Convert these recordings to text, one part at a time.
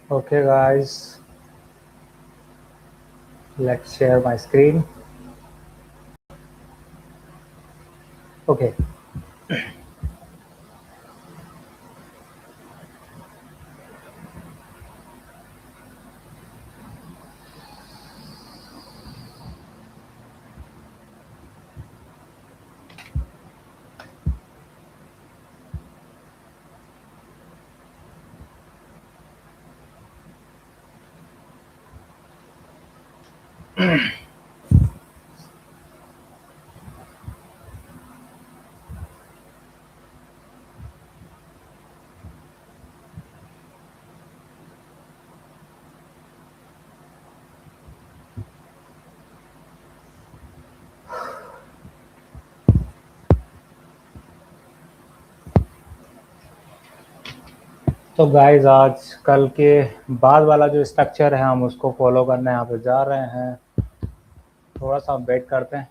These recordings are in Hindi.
Okay, guys, let's share my screen. Okay. तो गाइस आज कल के बाद वाला जो स्ट्रक्चर है हम उसको फॉलो करने यहाँ पे जा रहे हैं। थोड़ा सा वेट करते हैं।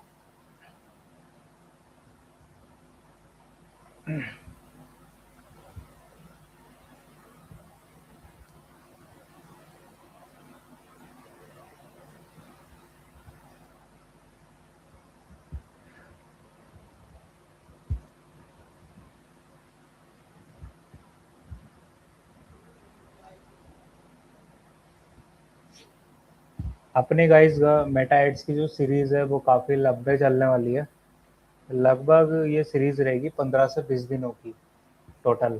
अपनी गाइस मेटा एड्स की जो सीरीज है वो काफ़ी लंबे चलने वाली है। लगभग ये सीरीज रहेगी 15 से 20 दिनों की टोटल।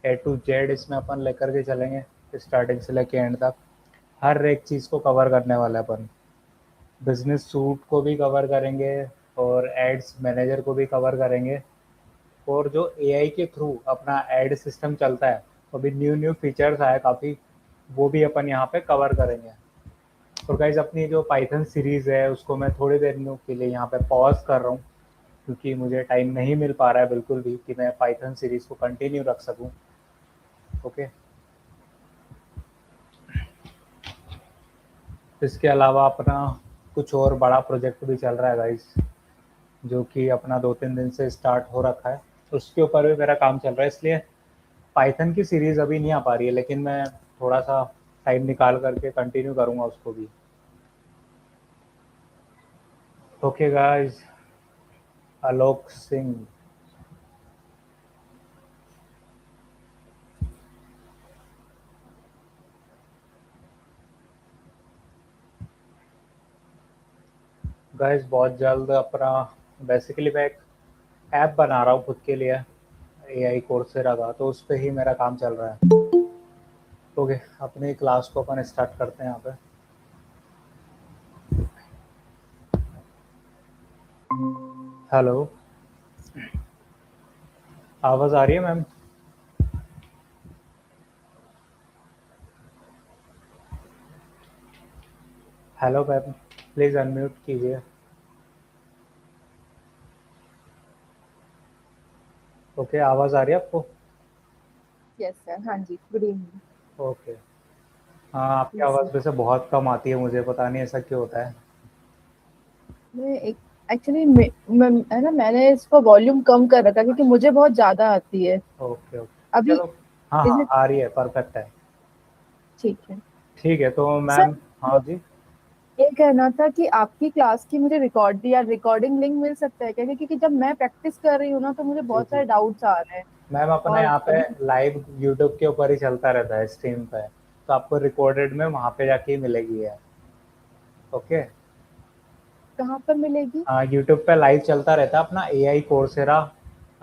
A to Z इसमें अपन लेकर के चलेंगे, स्टार्टिंग से लेके एंड तक। हर एक चीज़ को कवर करने वाला है अपन। बिजनेस सूट को भी कवर करेंगे और एड्स मैनेजर को भी कवर करेंगे। और जो एआई के थ्रू अपना एड सिस्टम चलता है, अभी न्यू न्यू फीचर्स आए काफ़ी, वो भी अपन यहाँ पे कवर करेंगे। और गाइज अपनी जो पाइथन सीरीज़ है उसको मैं थोड़ी देर के लिए यहाँ पे पॉज कर रहा हूँ, क्योंकि मुझे टाइम नहीं मिल पा रहा है बिल्कुल भी कि मैं पाइथन सीरीज़ को कंटिन्यू रख सकूँ। ओके। इसके अलावा अपना कुछ और बड़ा प्रोजेक्ट भी चल रहा है गाइज, जो कि अपना 2-3 दिन से स्टार्ट हो रखा है। उसके ऊपर भी मेरा काम चल रहा है, इसलिए पाइथन की सीरीज़ अभी नहीं आ पा रही है, लेकिन मैं थोड़ा सा टाइम निकाल करके कंटिन्यू करूँगा उसको भी। Okay guys. Alok Singh. Guys बहुत जल्द अपना, बेसिकली मैं एक ऐप बना रहा हूँ खुद के लिए, एआई कोर्सेरा का, तो उस पे ही मेरा काम चल रहा है। ओके, अपनी क्लास को अपन स्टार्ट करते हैं यहाँ पे। हेलो, आवाज़ आ रही है ma'am? Hello ma'am, please unmute कीजिए। ओके, आवाज़ आ रही है आपको? यस सर, हाँ जी, गुड इवनिंग। ओके। हाँ, आपकी यस आवाज़ सर। वैसे बहुत कम आती है, मुझे पता नहीं ऐसा क्यों होता है। मैं एक एक्चुअली है ना, मैंने इसको वॉल्यूम कम कर रखा क्योंकि मुझे बहुत ज्यादा आती है ओके ओके। अभी। चलो। हाँ इज हाँ, इट आ रही है, परफेक्ट है। ठीक है ठीक है तो सर? मैम। हाँ जी। ये कहना था कि आपकी क्लास की मुझे रिकॉर्डिंग लिंक मिल सकता है क्या, क्योंकि जब मैं प्रैक्टिस कर रही हूँ ना तो मुझे जी बहुत जी। सारे डाउट्स आ रहे हैं। मैम अपना और यहाँ पे अभी लाइव यूट्यूब के ऊपर ही चलता रहता है स्ट्रीम पे, तो आपको रिकॉर्डेड में वहाँ पे जाके ही मिलेगी है। ओके। कहाँ पर मिलेगी? हाँ, यूट्यूब पे लाइव चलता रहता है अपना एआई कोर्सेरा,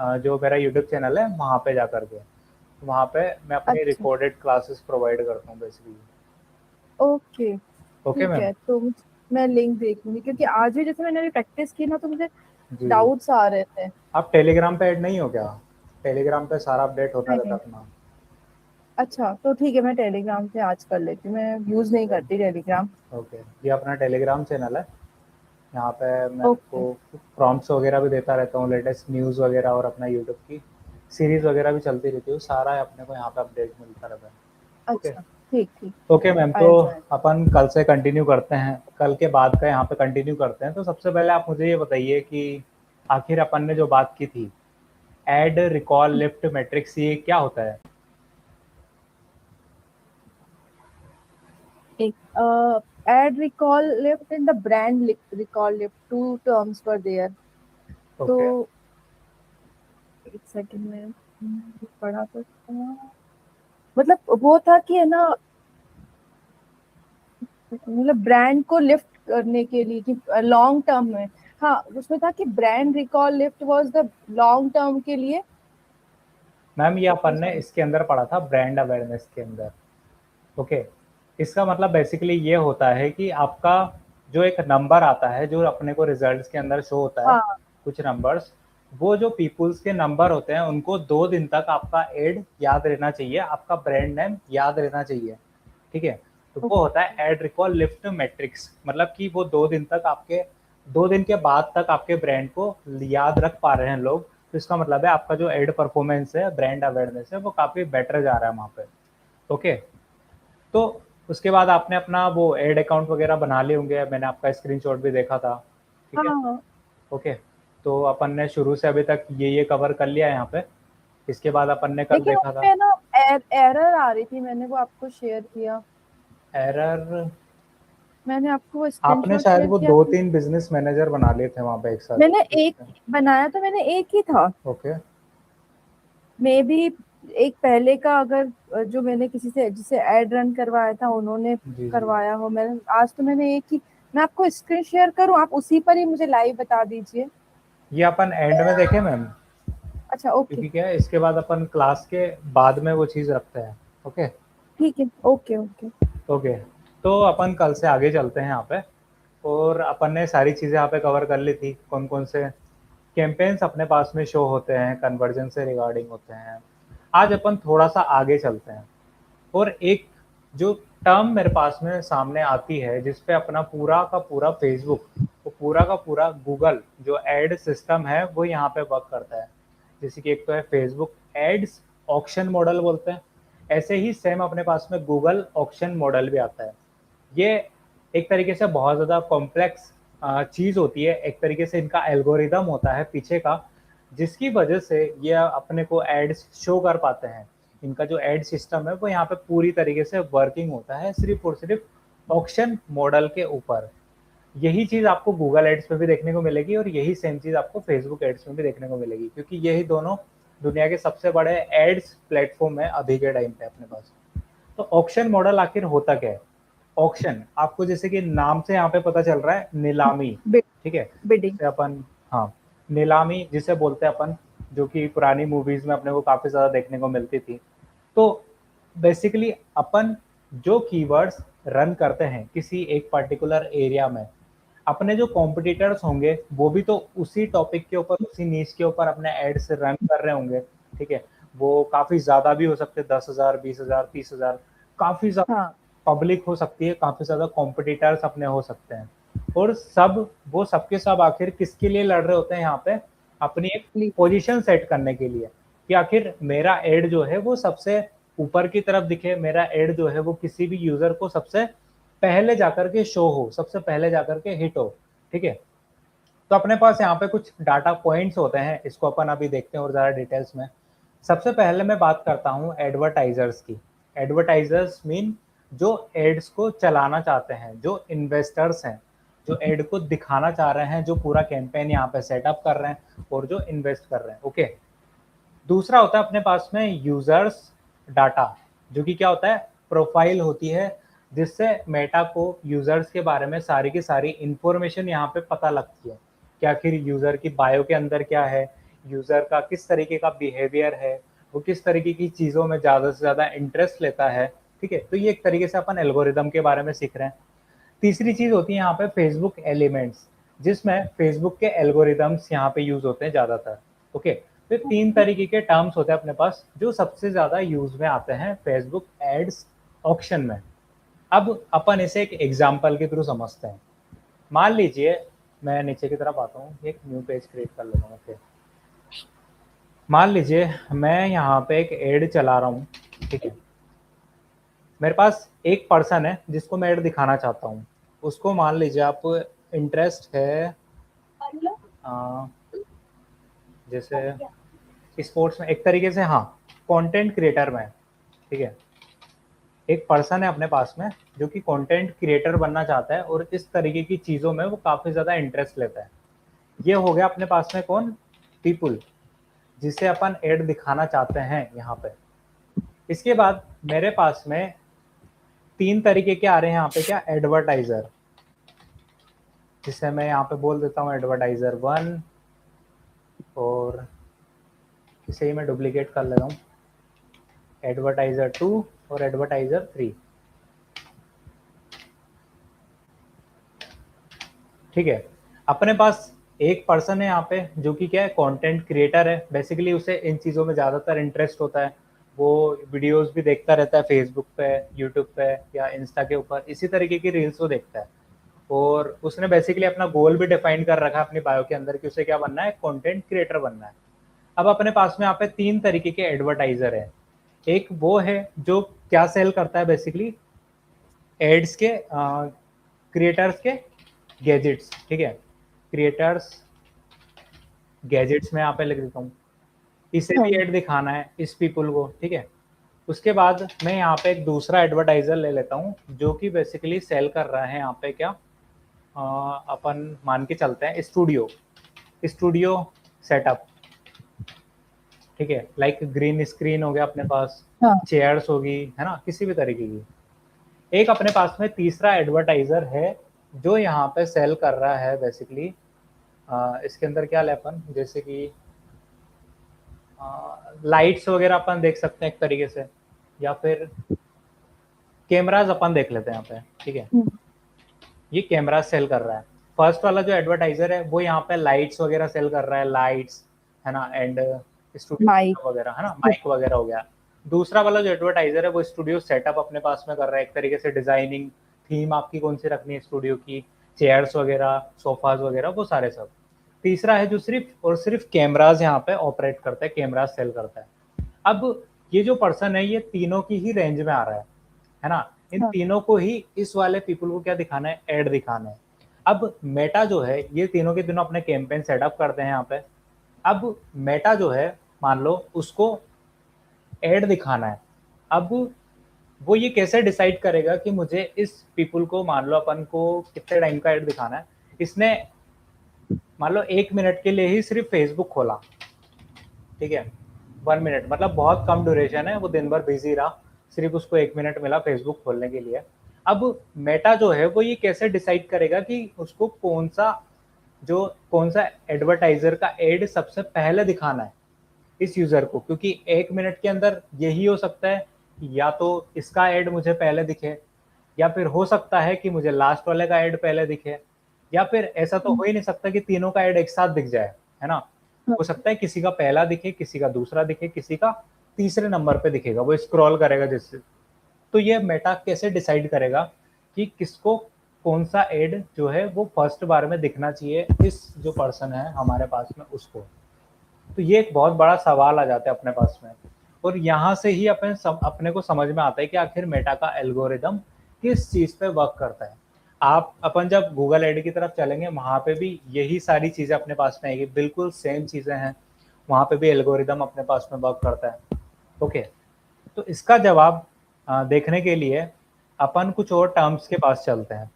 जो मेरा यूट्यूब चैनल है वहाँ पे जा करके, वहाँ पे मैं अपनी अच्छा, रिकॉर्डेड क्लासेस प्रोवाइड करता हूँ बेसिकली। ओके, ओके ठीक मैम। है। तो मैं लिंक देखूंगी क्योंकि आज भी जैसे मैंने प्रैक्टिस की ना तो मुझे जी जी। डाउट्स आ रहे थे। आप टेलीग्राम पे ऐड नहीं हो क्या? टेलीग्राम पे सारा अपडेट होता रहता नहीं, है अपना। अच्छा तो ठीक है, मैं टेलीग्राम से आज कर लेती हूँ, मैं यूज नहीं करती टेलीग्राम। ओके, ये अपना टेलीग्राम चैनल है। यहाँ पे मैं ओके, आपको प्रॉम्प्ट्स वगैरह भी देता रहता हूँ, लेटेस्ट न्यूज़ वगैरह, और अपना यूट्यूब की सीरीज़ वगैरह भी चलती रहती है, सारा है अपने को यहाँ पे अपडेट मिलता रहता है। ओके। अच्छा, ठीक ठीक ठीक ओके है, मैम, तो आई ज्वाइन। अपन कल से कंटिन्यू करते हैं, कल के बाद का यहाँ पे कंटिन्यू करते हैं। तो सबसे पहले आप मुझे ये बताइए कि आखिर अपन ने जो बात की थी, ऐड रिकॉल लिफ्ट मैट्रिक्स, ये क्या होता है? एक ad recall lift and the brand recall lift, two terms were there. तो ओके। एक सेकंड में पढ़ा तो था। मतलब वो था कि है ना, मतलब ब्रांड को लिफ्ट करने के लिए कि लॉन्ग टर्म में। हाँ, उसमें था कि brand recall lift was the long term के लिए। मैम ये अपन ने सॉरी। इसके अंदर पढ़ा था ब्रांड अवेयरनेस के अंदर। ओके। इसका मतलब बेसिकली ये होता है कि आपका जो एक नंबर आता है, जो अपने को रिजल्ट्स के अंदर शो होता है, हाँ कुछ नंबर्स, वो जो पीपुल्स के नंबर होते हैं उनको 2 दिन तक आपका एड याद रहना चाहिए, आपका ब्रांड नेम याद रहना चाहिए। ठीक है। तो वो होता है एड रिकॉल लिफ्ट मैट्रिक्स, मतलब कि वो 2 दिन तक आपके 2 दिन के बाद तक आपके ब्रांड को याद रख पा रहे हैं लोग। तो इसका मतलब है आपका जो एड परफॉर्मेंस है, ब्रांड अवेयरनेस है, वो काफ़ी बेटर जा रहा है वहाँ पे। ओके। तो उसके बाद आपने अपना वो एड अकाउंट वगैरह बना लिए होंगे, मैंने आपका स्क्रीनशॉट भी देखा था। ठीक है। हाँ। ओके। तो अपन ने शुरू से अभी तक ये कवर कर लिया है यहाँ पे। इसके बाद अपन ने कल लेकिन देखा था उसमें ना एरर आ रही थी, मैंने वो आपको शेयर किया। एरर। मैंने आपको वो आपने स्क्रीनशॉट शायद शेयर वो किया दो था। तीन बिजनेस मैनेजर बना लिए थे वहाँ पे एक साथ। मैंने एक बनाया, तो मैंने एक ही था। ओके। मे बी एक पहले का, अगर जो मैंने किसी से जिसे एड रन करवाया था उन्होंने जी जी। करवाया हो। मैंने आज तो मैंने एक ही। मैं आपको स्क्रीन शेयर करूं, आप उसी पर ही मुझे लाइव बता दीजिए। ये अपन एंड में देखें मैम, अच्छा, ओके। क्योंकि क्या है इसके बाद अपन क्लास के बाद में वो चीज़ रखते हैं। ओके। ठीक है, ओके ओके। ओके। तो अपन कल से आगे चलते हैं यहाँ पे। और अपन ने सारी चीज़ें यहाँ पे कवर कर ली थी, कौन कौन से कैंपेन्स अपने पास में शो होते हैं, कन्वर्जन से रिगार्डिंग होते हैं। आज अपन थोड़ा सा आगे चलते हैं और एक जो टर्म मेरे पास में सामने आती है जिस पे अपना पूरा का पूरा फेसबुक, वो पूरा का पूरा गूगल जो एड सिस्टम है वो यहाँ पे वर्क करता है। जैसे कि एक तो है फेसबुक एड्स ऑक्शन मॉडल बोलते हैं, ऐसे ही सेम अपने पास में गूगल ऑक्शन मॉडल भी आता है। ये एक तरीके से बहुत ज़्यादा कॉम्प्लेक्स चीज़ होती है, एक तरीके से इनका एल्गोरिदम होता है पीछे का, जिसकी वजह से ये अपने को एड्स शो कर पाते हैं। इनका जो एड सिस्टम है वो यहाँ पे पूरी तरीके से वर्किंग होता है सिर्फ और सिर्फ ऑक्शन मॉडल के ऊपर। यही चीज़ आपको गूगल एड्स में भी देखने को मिलेगी और यही सेम चीज़ आपको फेसबुक एड्स में भी देखने को मिलेगी, क्योंकि यही दोनों दुनिया के सबसे बड़े एड्स प्लेटफॉर्म है अभी के टाइम पे अपने पास। तो ऑक्शन मॉडल आखिर होता क्या है? ऑक्शन आपको जैसे कि नाम से यहाँ पे पता चल रहा है, नीलामी। ठीक है। बिडिंग। जैसे अपन, हाँ, नीलामी जिसे बोलते हैं अपन, जो कि पुरानी मूवीज में अपने को काफी ज्यादा देखने को मिलती थी। तो बेसिकली अपन जो कीवर्ड्स रन करते हैं किसी एक पर्टिकुलर एरिया में, अपने जो कॉम्पिटिटर्स होंगे वो भी तो उसी टॉपिक के ऊपर, उसी नीच के ऊपर अपने एड्स रन कर रहे होंगे। ठीक है। वो काफी ज्यादा भी हो सकते हैं, 10,000, 20,000, 30,000, काफी ज्यादा हाँ पब्लिक हो सकती है, काफी ज्यादा कॉम्पिटिटर्स अपने हो सकते हैं। और सब वो सबके सब आखिर किसके लिए लड़ रहे होते हैं यहाँ पे? अपनी एक प्लीज। पोजीशन सेट करने के लिए, कि आखिर मेरा एड जो है वो सबसे ऊपर की तरफ दिखे, मेरा एड जो है वो किसी भी यूजर को सबसे पहले जाकर के शो हो, सबसे पहले जाकर के हिट हो। ठीक है। तो अपने पास यहाँ पे कुछ डाटा पॉइंट्स होते हैं, इसको अपन अभी देखते हैं और ज़्यादा डिटेल्स में। सबसे पहले मैं बात करता हूँ एडवर्टाइजर्स की। एडवर्टाइजर्स मीन जो एड्स को चलाना चाहते हैं, जो इन्वेस्टर्स हैं, जो एड को दिखाना चाह रहे हैं, जो पूरा कैंपेन यहाँ पे सेटअप कर रहे हैं और जो इन्वेस्ट कर रहे हैं। ओके। दूसरा होता है अपने पास में यूजर्स डाटा, जो कि क्या होता है? प्रोफाइल होती है, जिससे मेटा को यूजर्स के बारे में सारी की सारी इंफॉर्मेशन यहाँ पे पता लगती है कि आखिर यूजर की बायो के अंदर क्या है, यूजर का किस तरीके का बिहेवियर है, वो किस तरीके की चीज़ों में ज़्यादा से ज़्यादा इंटरेस्ट लेता है। ठीक है। तो ये एक तरीके से अपन एल्गोरिदम के बारे में सीख रहे हैं। तीसरी चीज़ होती है यहाँ पे फेसबुक एलिमेंट्स, जिसमें फेसबुक के एल्गोरिदम्स यहाँ पे यूज होते हैं ज़्यादातर। ओके। तो 3 तरीके के टर्म्स होते हैं अपने पास जो सबसे ज़्यादा यूज में आते हैं फेसबुक एड्स ऑक्शन में। अब अपन इसे एक एग्जाम्पल के थ्रू समझते हैं। मान लीजिए मैं नीचे की तरफ आता हूँ, एक न्यू पेज क्रिएट कर लेता हूँ। ओके। मान लीजिए मैं यहाँ पे एक एड चला रहा हूँ। ठीक है। मेरे पास एक पर्सन है जिसको मैं एड दिखाना चाहता हूँ। उसको मान लीजिए आप इंटरेस्ट है आ, जैसे स्पोर्ट्स में, एक तरीके से हाँ, कंटेंट क्रिएटर में। ठीक है। एक पर्सन है अपने पास में जो कि कंटेंट क्रिएटर बनना चाहता है और इस तरीके की चीज़ों में वो काफ़ी ज़्यादा इंटरेस्ट लेता है। ये हो गया अपने पास में कौन, पीपुल, जिसे अपन एड दिखाना चाहते हैं यहाँ पे। इसके बाद मेरे पास में 3 तरीके के आ रहे हैं यहाँ पे, क्या, एडवर्टाइजर, जिसे मैं यहाँ पे बोल देता हूँ एडवर्टाइजर 1, और इसे ही मैं डुप्लीकेट कर ले रहा हूँ, एडवर्टाइजर 2 और एडवर्टाइजर 3। ठीक है, अपने पास एक पर्सन है यहाँ पे जो कि क्या है, कंटेंट क्रिएटर है। बेसिकली उसे इन चीज़ों में ज़्यादातर इंटरेस्ट होता है, वो वीडियोस भी देखता रहता है फेसबुक पे, यूट्यूब पे या इंस्टा के ऊपर, इसी तरीके की रील्स वो देखता है। और उसने बेसिकली अपना गोल भी डिफाइन कर रखा है अपनी बायो के अंदर कि उसे क्या बनना है, कंटेंट क्रिएटर बनना है। अब अपने पास में यहाँ पे 3 तरीके के एडवर्टाइजर है। एक वो है जो क्या सेल करता है, बेसिकली एड्स के, क्रिएटर्स के गैजेट्स। ठीक है, क्रिएटर्स गैजेट्स में यहाँ पे लिख देता हूँ, इसे भी एड दिखाना है इस पीपल को। ठीक है, उसके बाद मैं यहाँ पे एक दूसरा एडवर्टाइजर ले लेता हूँ जो कि बेसिकली सेल कर रहा है यहाँ पे क्या, अपन मान के चलते हैं स्टूडियो सेटअप। ठीक है, लाइक ग्रीन स्क्रीन हो गया अपने पास, हाँ, चेयर्स होगी, है ना, किसी भी तरीके की। एक अपने पास में तीसरा एडवर्टाइजर है जो यहाँ पे सेल कर रहा है बेसिकली, इसके अंदर क्या ले अपन, जैसे कि लाइट्स वगैरह अपन देख सकते हैं एक तरीके से, या फिर कैमराज अपन देख लेते हैं यहाँ पे। ठीक है, ये कैमरा सेल कर रहा है। फर्स्ट वाला जो एडवर्टाइजर है वो यहाँ पे लाइट्स वगैरह सेल कर रहा है, लाइट्स, है ना, एंड माइक। स्टूडियो वगैरह, है ना, माइक वगैरह हो गया। दूसरा वाला जो एडवर्टाइजर है वो स्टूडियो सेटअप अपने पास में कर रहा है, एक तरीके से डिजाइनिंग, थीम आपकी कौन सी रखनी है स्टूडियो की, चेयर्स वगैरह, सोफाज वगैरह, वो सारे सब। तीसरा है जो सिर्फ और सिर्फ कैमराज यहाँ पे ऑपरेट करता है, कैमराज सेल करता है। अब ये जो पर्सन है ये तीनों की ही रेंज में आ रहा है ना, इन हाँ, तीनों को ही इस वाले पीपल को क्या दिखाना है, एड दिखाना है। अब मेटा जो है ये तीनों के तीनों अपने कैंपेन सेटअप करते हैं यहाँ पे। अब मेटा जो है मान लो उसको एड दिखाना है। अब वो ये कैसे डिसाइड करेगा कि मुझे इस पीपल को, मान लो अपन को कितने टाइम का एड दिखाना है, इसने मान लो 1 मिनट के लिए ही सिर्फ फेसबुक खोला। ठीक है, 1 मिनट मतलब बहुत कम ड्यूरेशन है, वो दिन भर बिजी रहा, सिर्फ उसको 1 मिनट मिला फेसबुक खोलने के लिए। अब मेटा जो है वो ये कैसे डिसाइड करेगा कि उसको कौन सा एडवर्टाइजर का एड सबसे पहले दिखाना है इस यूजर को, क्योंकि 1 मिनट के अंदर यही हो सकता है, या तो इसका एड मुझे पहले दिखे, या फिर हो सकता है कि मुझे लास्ट वाले का एड पहले दिखे, या फिर ऐसा तो हो ही नहीं सकता कि तीनों का एड एक साथ दिख जाए, है ना। हो सकता है किसी का पहला दिखे, किसी का दूसरा दिखे, किसी का तीसरे नंबर पे दिखेगा, वो स्क्रॉल करेगा जिससे। तो ये मेटा कैसे डिसाइड करेगा कि किसको कौन सा एड जो है वो फर्स्ट बार में दिखना चाहिए, इस जो पर्सन है हमारे पास में उसको। तो ये एक बहुत बड़ा सवाल आ जाता है अपने पास में, और यहाँ से ही अपने को समझ में आता है कि आखिर मेटा का एल्गोरिदम किस चीज़ पे वर्क करता है। आप अपन जब गूगल एड की तरफ चलेंगे वहाँ पे भी यही सारी चीज़ें अपने पास में आएगी, बिल्कुल सेम चीज़ें हैं, वहाँ पे भी एल्गोरिदम अपने पास में वर्क करता है। ओके, तो इसका जवाब देखने के लिए अपन कुछ और टर्म्स के पास चलते हैं,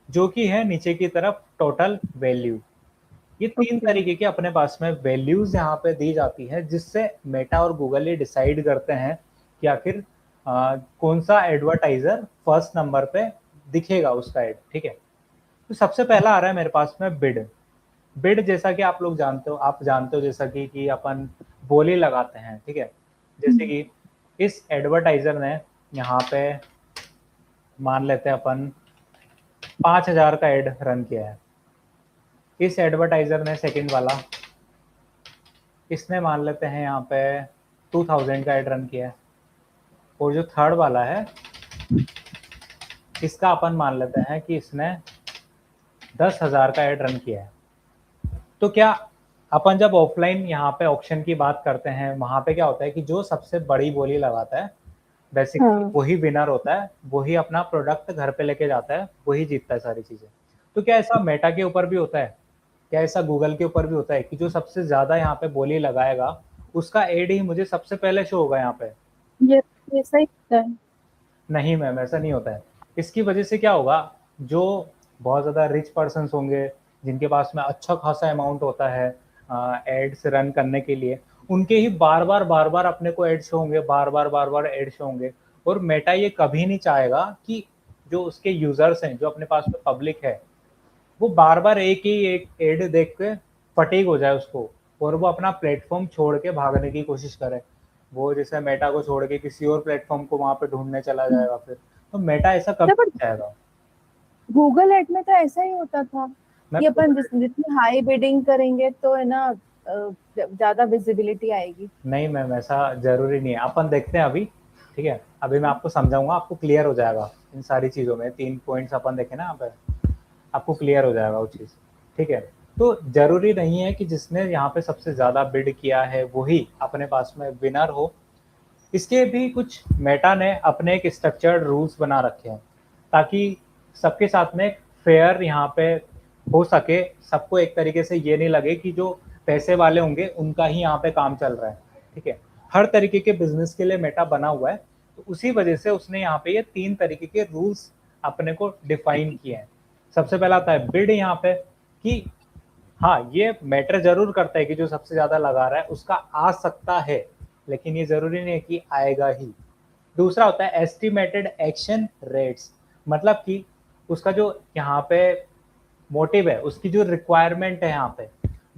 जो कि है नीचे की तरफ टोटल वैल्यू। ये 3 ओके। तरीके के अपने पास में वैल्यूज यहाँ पे दी जाती है, जिससे मेटा और गूगल ये डिसाइड करते हैं कि आखिर कौन सा एडवर्टाइजर फर्स्ट नंबर पे दिखेगा उसका एड। ठीक है, तो सबसे पहला आ रहा है मेरे पास में बिड। बिड जैसा कि आप लोग जानते हो, जैसा कि अपन बोली लगाते हैं। ठीक है, जैसे कि इस एडवर्टाइजर ने यहाँ पे मान लेते हैं अपन 5,000 का एड रन किया है। इस एडवर्टाइजर ने सेकंड वाला, इसने मान लेते हैं यहाँ पे 2000 का एड रन किया है। और जो थर्ड वाला है इसका अपन मान लेते हैं कि इसने 10,000 का एड रन किया है। तो क्या अपन जब ऑफलाइन यहाँ पे ऑक्शन की बात करते हैं, वहां पे क्या होता है कि जो सबसे बड़ी बोली लगाता है बेसिकली हाँ, वही विनर होता है, वही अपना प्रोडक्ट घर पे लेके जाता है, वही जीतता है सारी चीजें। तो क्या ऐसा मेटा के ऊपर भी होता है, क्या ऐसा गूगल के ऊपर भी होता है कि जो सबसे ज्यादा यहाँ पे बोली लगाएगा उसका एड ही मुझे सबसे पहले शो होगा यहाँ पे? ये ये सही होता है। नहीं मैम, ऐसा नहीं होता है। इसकी वजह से क्या होगा, जो बहुत ज़्यादा रिच पर्सन्स होंगे, जिनके पास में अच्छा खासा अमाउंट होता है एड्स रन करने के लिए, उनके ही बार बार अपने को एड्स होंगे, बार बार एड्स होंगे। और मेटा ये कभी नहीं चाहेगा कि जो उसके यूजर्स हैं, जो अपने पास में पब्लिक है, वो बार बार एक ही एक एड देख के फटीग हो जाए उसको, और वो अपना प्लेटफॉर्म छोड़ के भागने की कोशिश करे। वो जैसे मेटा को छोड़ के किसी और प्लेटफॉर्म को वहां पे ढूंढने चला जाएगा फिर। तो मेटा ऐसा कभी पर नहीं चाहेगा। गूगल एड में तो ऐसा ही होता था मैं कि अपन जितनी हाई बिडिंग करेंगे तो है ना ज्यादा विजिबिलिटी आएगी। नहीं मैम, ऐसा जरूरी नहीं है, अपन देखते हैं अभी। ठीक है, अभी मैं आपको समझाऊंगा, आपको क्लियर हो जाएगा इन सारी चीजों में। 3 पॉइंट्स अपन देखे ना यहाँ पे, आपको क्लियर हो जाएगा वो चीज़। ठीक है, तो जरूरी नहीं है कि जिसने यहाँ पे सबसे ज्यादा बिड किया है वही अपने पास में विनर हो। इसके भी कुछ मेटा ने अपने एक स्ट्रक्चर्ड रूल्स बना रखे हैं, ताकि सबके साथ में फेयर यहाँ पे हो सके। सबको एक तरीके से ये नहीं लगे कि जो पैसे वाले होंगे उनका ही यहाँ पे काम चल रहा है। ठीक है, हर तरीके के बिजनेस के लिए मेटा बना हुआ है, तो उसी वजह से उसने यहाँ पे ये 3 तरीके के रूल्स अपने को डिफाइन किए हैं। सबसे पहला आता है बिड यहाँ पे, कि हाँ ये मैटर जरूर करता है कि जो सबसे ज्यादा लगा रहा है उसका आ सकता है, लेकिन ये जरूरी नहीं है कि आएगा ही। दूसरा होता है एस्टिमेटेड एक्शन रेट्स, मतलब कि उसका जो यहाँ पे मोटिव है, उसकी जो रिक्वायरमेंट है यहाँ पे,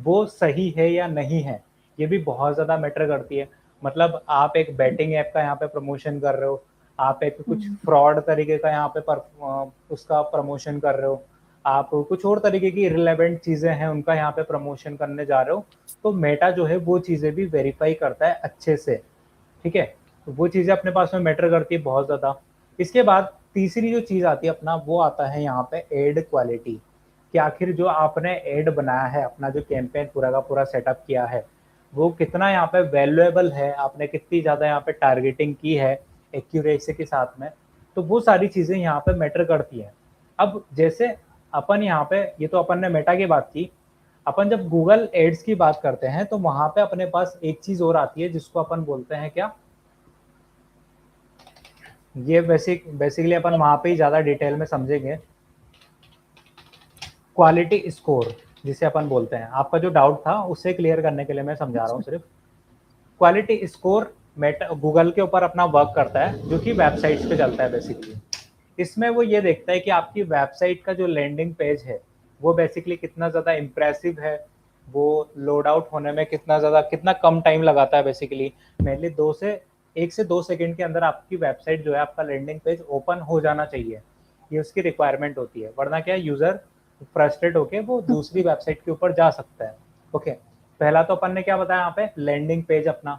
वो सही है या नहीं है। ये भी बहुत ज्यादा मैटर करती है। मतलब आप एक बैटिंग ऐप का यहाँ पे प्रमोशन कर रहे हो, आप एक कुछ फ्रॉड तरीके का यहाँ पे उसका प्रमोशन कर रहे हो, आप कुछ और तरीके की रिलेवेंट चीजें हैं उनका यहाँ पे प्रमोशन करने जा रहे हो, तो मेटा जो है वो चीजें भी वेरीफाई करता है अच्छे से। ठीक है, तो वो चीजें अपने पास में मैटर करती है बहुत ज्यादा। इसके बाद तीसरी जो चीज आती है अपना, वो आता है यहाँ पे एड क्वालिटी, कि आखिर जो आपने एड बनाया है, अपना जो कैंपेन पूरा का पूरा सेटअप किया है, वो कितना यहाँ पे वैल्यूएबल है, आपने कितनी ज्यादा यहाँ पे टारगेटिंग की है एक्यूरेसी के साथ में। तो वो सारी चीजें यहाँ पे मैटर करती हैं। अब जैसे अपन यहाँ पे, ये तो अपन ने मेटा की बात की, अपन जब गूगल एड्स की बात करते हैं तो वहां पे अपने पास एक चीज और आती है जिसको अपन बोलते हैं क्या, ये बेसिकली अपन वहां पे ही ज्यादा डिटेल में समझेंगे, क्वालिटी स्कोर जिसे अपन बोलते हैं। आपका जो डाउट था उसे क्लियर करने के लिए मैं समझा रहा हूँ सिर्फ। क्वालिटी स्कोर मेटा गूगल के ऊपर अपना वर्क करता है, जो कि वेबसाइट्स पे चलता है बेसिकली। इसमें वो ये देखता है कि आपकी वेबसाइट का जो लैंडिंग पेज है वो बेसिकली कितना ज़्यादा इम्प्रेसिव है, वो लोड आउट होने में कितना कम टाइम लगाता है। बेसिकली मेनली 1 से 2 सेकंड के अंदर आपकी वेबसाइट जो है, आपका लैंडिंग पेज ओपन हो जाना चाहिए, ये उसकी रिक्वायरमेंट होती है। वरना क्या, यूज़र फ्रस्ट्रेट होके वो दूसरी वेबसाइट के ऊपर जा सकता है। ओके, पहला तो अपन ने क्या बताया यहाँ पे, लैंडिंग पेज अपना।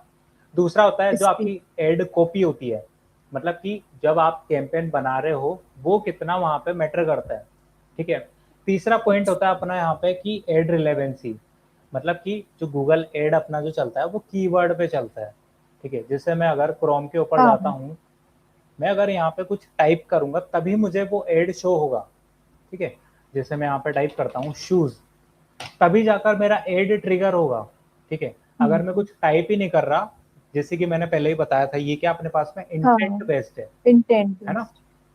दूसरा होता है जो स्पीड। आपकी एड कॉपी होती है, मतलब कि जब आप कैंपेन बना रहे हो वो कितना वहां पे मैटर करता है। ठीक है, तीसरा पॉइंट होता है अपना यहाँ पे कि एड रिलेवेंसी, मतलब कि जो गूगल एड अपना जो चलता है वो कीवर्ड पे चलता है। ठीक है, जैसे मैं अगर क्रोम के ऊपर जाता हाँ। हूँ, मैं अगर यहाँ पे कुछ टाइप करूंगा तभी मुझे वो एड शो होगा। ठीक है, जैसे मैं यहाँ पे टाइप करता हूँ शूज, तभी जाकर मेरा एड ट्रिगर होगा। ठीक है, अगर मैं कुछ टाइप ही नहीं कर रहा, जैसे कि मैंने पहले ही बताया था, ये क्या अपने पास में इंटेंट हाँ, बेस्ड है ना, इंटेंट।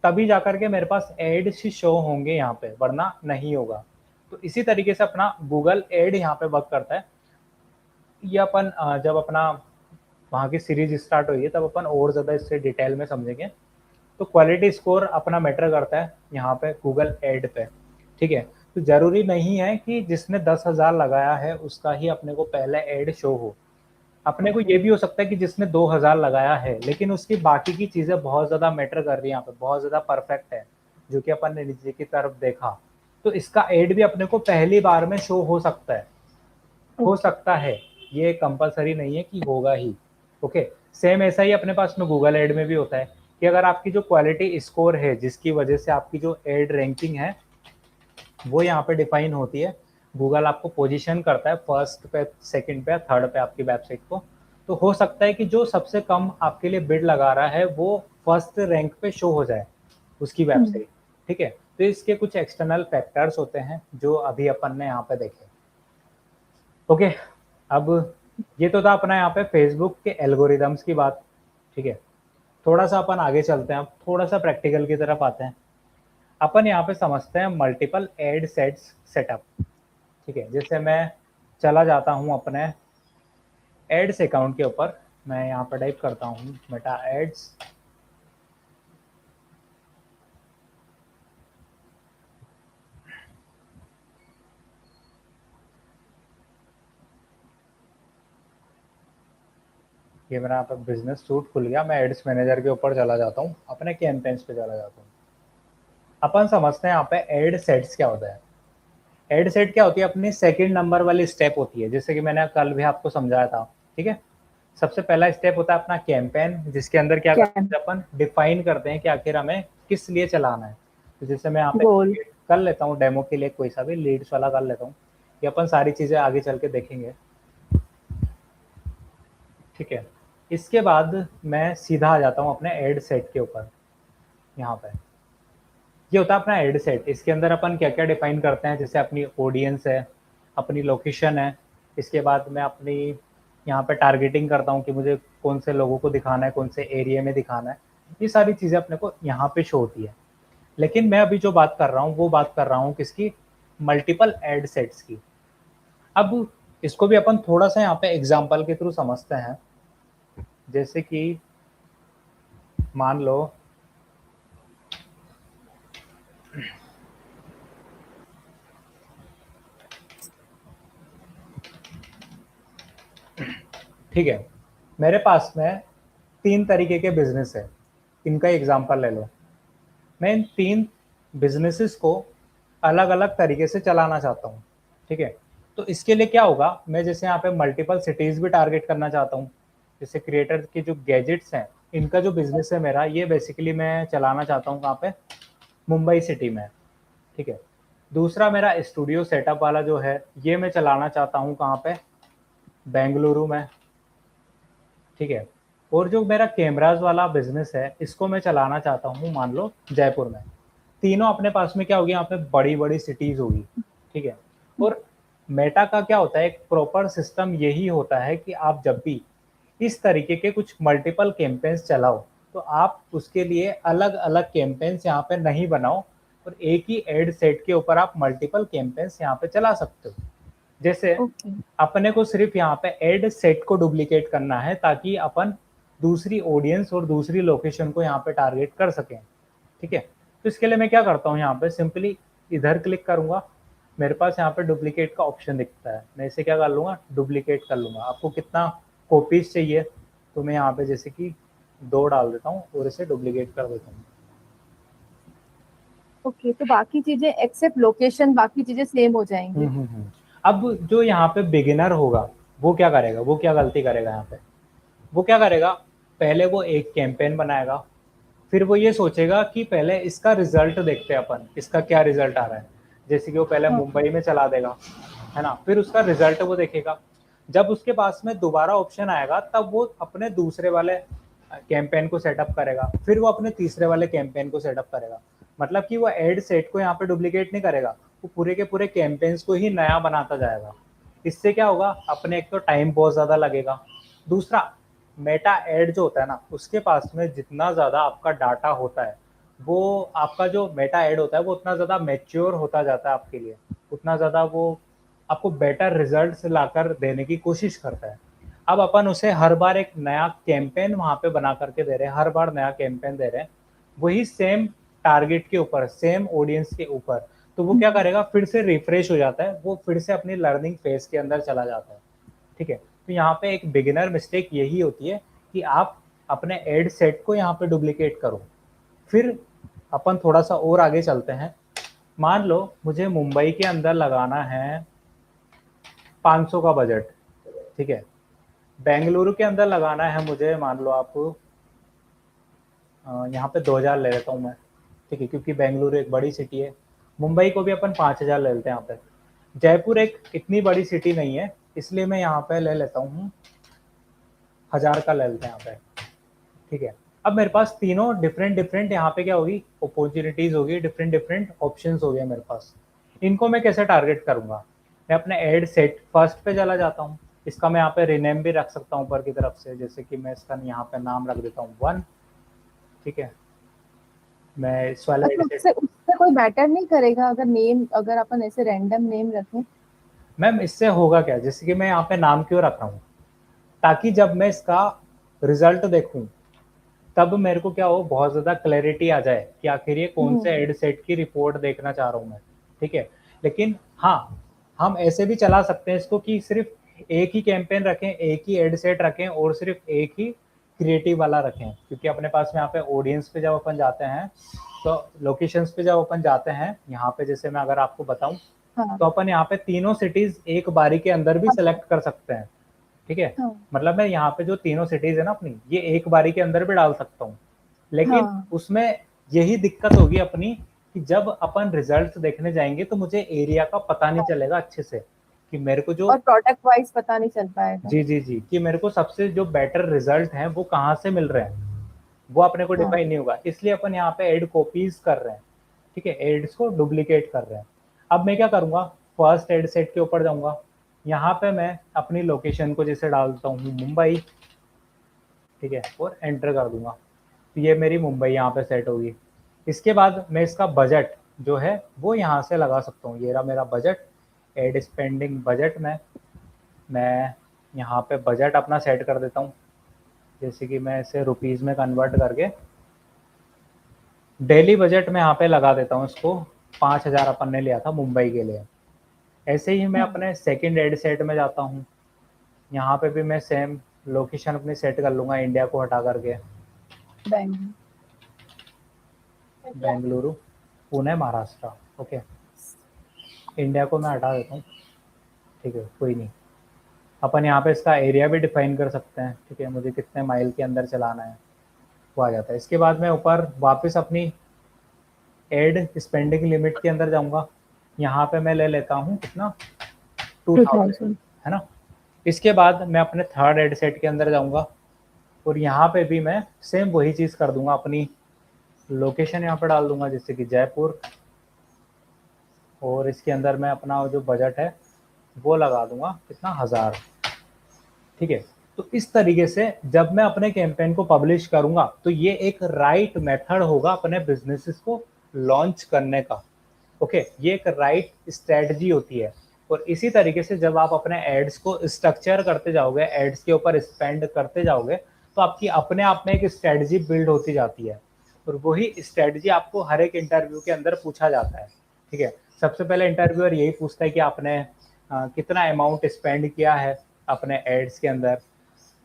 तभी जाकर के मेरे पास एड शो होंगे यहाँ पे, वरना नहीं होगा। तो इसी तरीके से अपना गूगल एड यहाँ पे वर्क करता है। ये अपन जब अपना वहाँ की सीरीज स्टार्ट हुई है तब अपन और ज़्यादा इससे डिटेल में समझेंगे। तो क्वालिटी स्कोर अपना मैटर करता है यहाँ पे गूगल एड पे। ठीक है, तो जरूरी नहीं है कि जिसने 10,000 लगाया है उसका ही अपने को पहले एड शो हो। अपने को ये भी हो सकता है कि जिसने 2,000 लगाया है लेकिन उसकी बाकी की चीजें बहुत ज्यादा मैटर कर रही है, यहाँ पे बहुत ज्यादा परफेक्ट है, जो कि अपन ने नीचे की तरफ देखा, तो इसका एड भी अपने को पहली बार में शो हो सकता है। हो ओके। सकता है, ये कंपलसरी नहीं है कि होगा ही। ओके, सेम ऐसा ही अपने पास में गूगल एड में भी होता है, कि अगर आपकी जो क्वालिटी स्कोर है, जिसकी वजह से आपकी जो एड रैंकिंग है वो यहाँ पे डिफाइन होती है, गूगल आपको पोजीशन करता है फर्स्ट पे, सेकंड पे, थर्ड पे आपकी वेबसाइट को। तो हो सकता है कि जो सबसे कम आपके लिए बिड लगा रहा है वो फर्स्ट रैंक पे शो हो जाए उसकी वेबसाइट। ठीक है, तो इसके कुछ एक्सटर्नल फैक्टर्स होते हैं जो अभी अपन ने यहाँ पे देखे। ओके, अब ये तो था अपना यहाँ पे फेसबुक के एल्गोरिदम्स की बात। ठीक है, थोड़ा सा अपन आगे चलते हैं, अब थोड़ा सा प्रैक्टिकल की तरफ आते हैं। अपन यहाँ पे समझते हैं मल्टीपल एड सेट्स सेटअप। ठीक है, जैसे मैं चला जाता हूँ अपने एड्स अकाउंट के ऊपर, मैं यहाँ पर टाइप करता हूँ मेटा एड्स। ये मेरा यहाँ पर बिजनेस सूट खुल गया, मैं एड्स मैनेजर के ऊपर चला जाता हूँ, अपने कैंपेन्स पे चला जाता हूँ। अपन समझते हैं यहाँ पे एड सेट्स क्या होता है। एड सेट क्या होती है, अपनी सेकंड नंबर वाली स्टेप होती है, जैसे कि मैंने कल भी आपको समझाया था। ठीक है, सबसे पहला स्टेप होता है अपना कैंपेन, जिसके अंदर क्या करते हैं, अपन डिफाइन करते हैं कि आखिर हमें किस लिए चलाना है। तो जैसे मैं यहाँ पे गोल। कर लेता हूँ डेमो के लिए, कोई सा भी लीड्स वाला कर लेता हूँ, ये अपन सारी चीजें आगे चल के देखेंगे। ठीक है, इसके बाद मैं सीधा आ जाता हूँ अपने एड सेट के ऊपर। यहाँ पे ये होता है अपना एड सेट, इसके अंदर अपन क्या क्या डिफाइन करते हैं, जैसे अपनी ऑडियंस है, अपनी लोकेशन है, इसके बाद मैं अपनी यहाँ पे टारगेटिंग करता हूँ कि मुझे कौन से लोगों को दिखाना है, कौन से एरिया में दिखाना है। ये सारी चीज़ें अपने को यहाँ पे शो होती है। लेकिन मैं अभी जो बात कर रहा हूँ वो बात कर रहा हूँ किसकी, मल्टीपल एड सेट्स की। अब इसको भी अपन थोड़ा सा यहाँ पे एग्जाम्पल के थ्रू समझते हैं। जैसे कि मान लो ठीक है, मेरे पास में 3 तरीके के बिजनेस है, इनका एग्जांपल ले लो। मैं इन 3 बिजनेसेस को अलग अलग तरीके से चलाना चाहता हूँ। ठीक है, तो इसके लिए क्या होगा, मैं जैसे यहाँ पे मल्टीपल सिटीज भी टारगेट करना चाहता हूँ। जैसे क्रिएटर के जो गैजेट्स हैं, इनका जो बिजनेस है मेरा, ये बेसिकली मैं चलाना चाहता हूँ कहाँ पे, मुंबई सिटी में। ठीक है, दूसरा मेरा स्टूडियो सेटअप वाला जो है, ये मैं चलाना चाहता हूँ कहाँ पे, बेंगलुरु में। ठीक है, और जो मेरा कैमराज वाला बिजनेस है, इसको मैं चलाना चाहता हूँ मान लो जयपुर में। तीनों अपने पास में क्या होगी, यहाँ पे बड़ी बड़ी सिटीज होगी। ठीक है, और मेटा का क्या होता है, एक प्रॉपर सिस्टम यही होता है कि आप जब भी इस तरीके के कुछ मल्टीपल कैंपेन्स चलाओ, तो आप उसके लिए अलग अलग कैंपेन्स यहाँ पे नहीं बनाओ, और एक ही एड सेट के ऊपर आप मल्टीपल कैंपेन्स यहाँ पे चला सकते हो। जैसे ओके। अपने को सिर्फ यहाँ पे एड सेट को डुप्लीकेट करना है, ताकि अपन दूसरी ऑडियंस और दूसरी लोकेशन को यहाँ पे टारगेट कर सकें। ठीक है, तो इसके लिए मैं क्या करता हूँ, यहाँ पे सिंपली इधर क्लिक करूंगा, मेरे पास यहाँ पे डुप्लीकेट का ऑप्शन दिखता है, मैं इसे क्या कर लूंगा, डुप्लीकेट कर लूंगा। आपको कितना कॉपीज चाहिए, तो मैं यहाँ पे जैसे कि 2 डाल देता हूँ और इसे डुप्लीकेट कर देता हूँ। ओके, तो बाकी चीजें एक्सेप्ट लोकेशन, बाकी चीजें सेम हो जाएंगी। अब जो यहाँ पे बिगिनर होगा, वो क्या करेगा, वो क्या गलती करेगा यहाँ पे, वो क्या करेगा, पहले वो एक कैंपेन बनाएगा, फिर वो ये सोचेगा कि पहले इसका रिजल्ट देखते हैं अपन, इसका क्या रिजल्ट आ रहा है। जैसे कि वो पहले ओके। मुंबई में चला देगा, है ना, फिर उसका रिजल्ट वो देखेगा। जब उसके पास में दोबारा ऑप्शन आएगा, तब वो अपने दूसरे वाले कैंपेन को सेटअप करेगा, फिर वो अपने तीसरे वाले कैंपेन को सेटअप करेगा। मतलब कि वो एड सेट को यहाँ पे डुप्लीकेट नहीं करेगा, वो पूरे के पूरे कैंपेन्स को ही नया बनाता जाएगा। इससे क्या होगा, अपने एक तो टाइम बहुत ज़्यादा लगेगा, दूसरा मेटा एड जो होता है ना, उसके पास में जितना ज़्यादा आपका डाटा होता है, वो आपका जो मेटा एड होता है वो उतना ज़्यादा मैच्योर होता जाता है आपके लिए, उतना ज़्यादा वो आपको बेटर रिजल्ट्स लाकर देने की कोशिश करता है। अब अपन उसे हर बार एक नया कैंपेन वहाँ पे बना करके दे रहे हैं, हर बार नया कैंपेन दे रहे हैं, वही सेम टारगेट के ऊपर, सेम ऑडियंस के ऊपर। तो वो क्या करेगा, फिर से रिफ्रेश हो जाता है, वो फिर से अपनी लर्निंग फेज के अंदर चला जाता है। ठीक है, तो यहाँ पे एक बिगिनर मिस्टेक यही होती है कि आप अपने एड सेट को यहाँ पे डुप्लीकेट करो। फिर अपन थोड़ा सा और आगे चलते हैं। मान लो मुझे मुंबई के अंदर लगाना है 500 का बजट। ठीक है, बेंगलुरु के अंदर लगाना है मुझे, मान लो आप यहाँ पे 2000 ले लेता हूँ मैं। ठीक है, क्योंकि बेंगलुरु एक बड़ी सिटी है। मुंबई को भी अपन 5000 ले लेते हैं यहाँ पे। जयपुर एक इतनी बड़ी सिटी नहीं है, इसलिए मैं यहाँ पे ले लेता हूँ 1000 का ले लेते हैं यहाँ पे। ठीक है, अब मेरे पास तीनों डिफरेंट डिफरेंट यहाँ पे क्या होगी, अपॉर्चुनिटीज होगी, डिफरेंट डिफरेंट ऑप्शंस हो गए मेरे पास। इनको मैं कैसे टारगेट करूंगा, मैं अपने एड सेट फर्स्ट पे चला जाता हूँ। इसका मैं यहाँ पे रिनेम भी रख सकता हूँ ऊपर की तरफ से, जैसे कि मैं इसका यहाँ पे नाम रख देता हूँ 1। ठीक है, मैं इस वाले एड अच्छा, सेट। उससे उससे कोई मैटर नहीं करेगा अगर नेम, अगर अपन ऐसे रैंडम नेम रखें? मैम इससे होगा क्या, जैसे कि मैं यहाँ पे नाम क्यों रख रहा हूँ, ताकि जब मैं इसका रिजल्ट देखूं तब मेरे को क्या हो, बहुत ज्यादा क्लैरिटी आ जाए कि आखिर ये कौन से एड सेट की रिपोर्ट देखना चाह रहा हूँ मैं। ठीक है, लेकिन हाँ, हम ऐसे भी चला सकते हैं इसको कि सिर्फ एक ही कैंपेन रखें, एक ही एड सेट रखें और सिर्फ एक ही क्रिएटिव वाला रखें, क्योंकि अपने पास में यहाँ पे ऑडियंस पे जब अपन जाते हैं, तो लोकेशंस पे जब अपन जाते हैं यहाँ पे, जैसे मैं अगर आपको बताऊं, हाँ तो अपन यहाँ पे तीनों सिटीज एक बारी के अंदर भी हाँ सेलेक्ट कर सकते हैं। ठीक है, हाँ मतलब मैं यहाँ पे जो तीनों सिटीज है ना अपनी, ये एक बारी के अंदर भी डाल सकता हूँ, लेकिन हाँ। उसमें यही दिक्कत होगी अपनी कि जब अपन रिजल्ट देखने जाएंगे तो मुझे एरिया का पता नहीं चलेगा अच्छे से कि मेरे को जो, और प्रोडक्ट वाइज पता नहीं चल पाएगा। जी जी जी, कि मेरे को सबसे जो बेटर रिजल्ट हैं वो कहाँ से मिल रहे हैं, वो अपने को हाँ डिफाइन नहीं होगा। इसलिए अपन यहाँ पे एड कॉपीज कर रहे हैं। ठीक है, एड्स को डुप्लीकेट कर रहे हैं। अब मैं क्या करूँगा, फर्स्ट एड सेट के ऊपर जाऊँगा, यहाँ पे मैं अपनी लोकेशन को जैसे डालता हूँ मुंबई, ठीक है, और एंटर कर दूंगा, तो ये मेरी मुंबई यहाँ पे सेट होगी। इसके बाद मैं इसका बजट जो है वो यहाँ से लगा सकता हूँ, ये रहा मेरा बजट, एड स्पेंडिंग बजट में मैं यहाँ पे बजट अपना सेट कर देता हूँ, जैसे कि मैं इसे रुपीज़ में कन्वर्ट करके डेली बजट में यहाँ पे लगा देता हूँ इसको, 5,000 अपन ने लिया था मुंबई के लिए। ऐसे ही मैं हाँ। अपने सेकंड एड सेट में जाता हूँ, यहाँ पे भी मैं सेम लोकेशन अपनी सेट कर लूँगा, इंडिया को हटा करके bank. Bengaluru, Pune, Maharashtra. Okay, India को मैं हटा देता हूँ। ठीक है, कोई नहीं, अपन यहाँ पे इसका एरिया भी डिफाइन कर सकते हैं। ठीक है, मुझे कितने माइल के अंदर चलाना है वो आ जाता है। इसके बाद मैं ऊपर वापस अपनी एड स्पेंडिंग लिमिट के अंदर जाऊँगा, यहाँ पे मैं ले लेता हूँ कितना, 2000, 2000। है ना। इसके बाद मैं अपने थर्ड एड सेट के अंदर जाऊँगा और यहाँ पे भी मैं सेम वही चीज़ कर दूंगा, अपनी लोकेशन यहाँ पे डाल दूंगा जैसे कि जयपुर, और इसके अंदर मैं अपना जो बजट है वो लगा दूंगा कितना, 1000। ठीक है, तो इस तरीके से जब मैं अपने कैंपेन को पब्लिश करूंगा तो ये एक राइट मेथड होगा अपने बिजनेसेस को लॉन्च करने का। ओके, ये एक राइट स्ट्रेटजी होती है। और इसी तरीके से जब आप अपने एड्स को स्ट्रक्चर करते जाओगे, एड्स के ऊपर स्पेंड करते जाओगे, तो आपकी अपने आप में एक स्ट्रेटजी बिल्ड होती जाती है, और वही स्ट्रेटजी आपको हर एक इंटरव्यू के अंदर पूछा जाता है। ठीक है, सबसे पहले इंटरव्यूअर यही पूछता है कि आपने कितना अमाउंट स्पेंड किया है अपने एड्स के अंदर,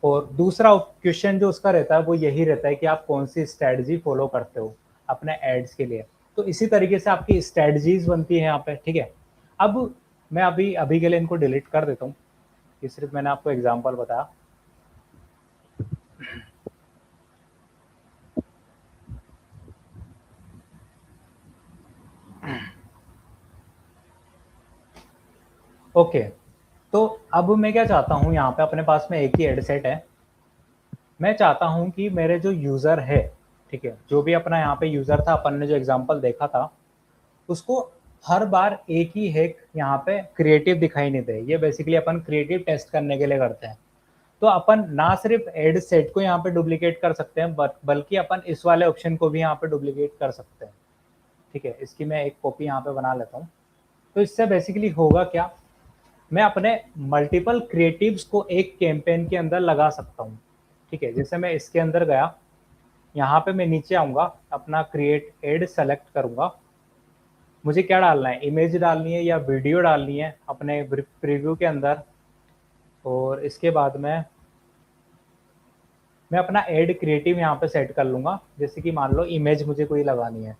और दूसरा क्वेश्चन जो उसका रहता है वो यही रहता है कि आप कौन सी स्ट्रेटजी फॉलो करते हो अपने एड्स के लिए। तो इसी तरीके से आपकी स्ट्रेटजीज बनती है यहाँ पे। ठीक है, अब मैं अभी अभी के लिए इनको डिलीट कर देता हूँ, ये सिर्फ मैंने आपको एग्जांपल बताया। ओके, तो अब मैं क्या चाहता हूँ, यहाँ पे अपने पास में एक ही एड सेट है, मैं चाहता हूँ कि मेरे जो यूज़र है, ठीक है, जो भी अपना यहाँ पे यूज़र था, अपन ने जो एग्जांपल देखा था, उसको हर बार एक ही हैक यहाँ पे क्रिएटिव दिखाई नहीं दे। ये बेसिकली अपन क्रिएटिव टेस्ट करने के लिए करते हैं। तो अपन ना सिर्फ एड सेट को यहाँ पे डुप्लीकेट कर सकते हैं, बल्कि अपन इस वाले ऑप्शन को भी यहाँ पे डुप्लीकेट कर सकते हैं। ठीक है, इसकी मैं एक कॉपी यहाँ पे बना लेता हूँ। तो इससे बेसिकली होगा क्या, मैं अपने मल्टीपल क्रिएटिव्स को एक कैंपेन के अंदर लगा सकता हूँ। ठीक है, जैसे मैं इसके अंदर गया, यहाँ पे मैं नीचे आऊँगा, अपना क्रिएट एड सेलेक्ट करूँगा, मुझे क्या डालना है, इमेज डालनी है या वीडियो डालनी है अपने प्रीव्यू के अंदर, और इसके बाद मैं अपना एड क्रिएटिव यहाँ पे सेट कर लूँगा, जैसे कि मान लो इमेज मुझे कोई लगानी है।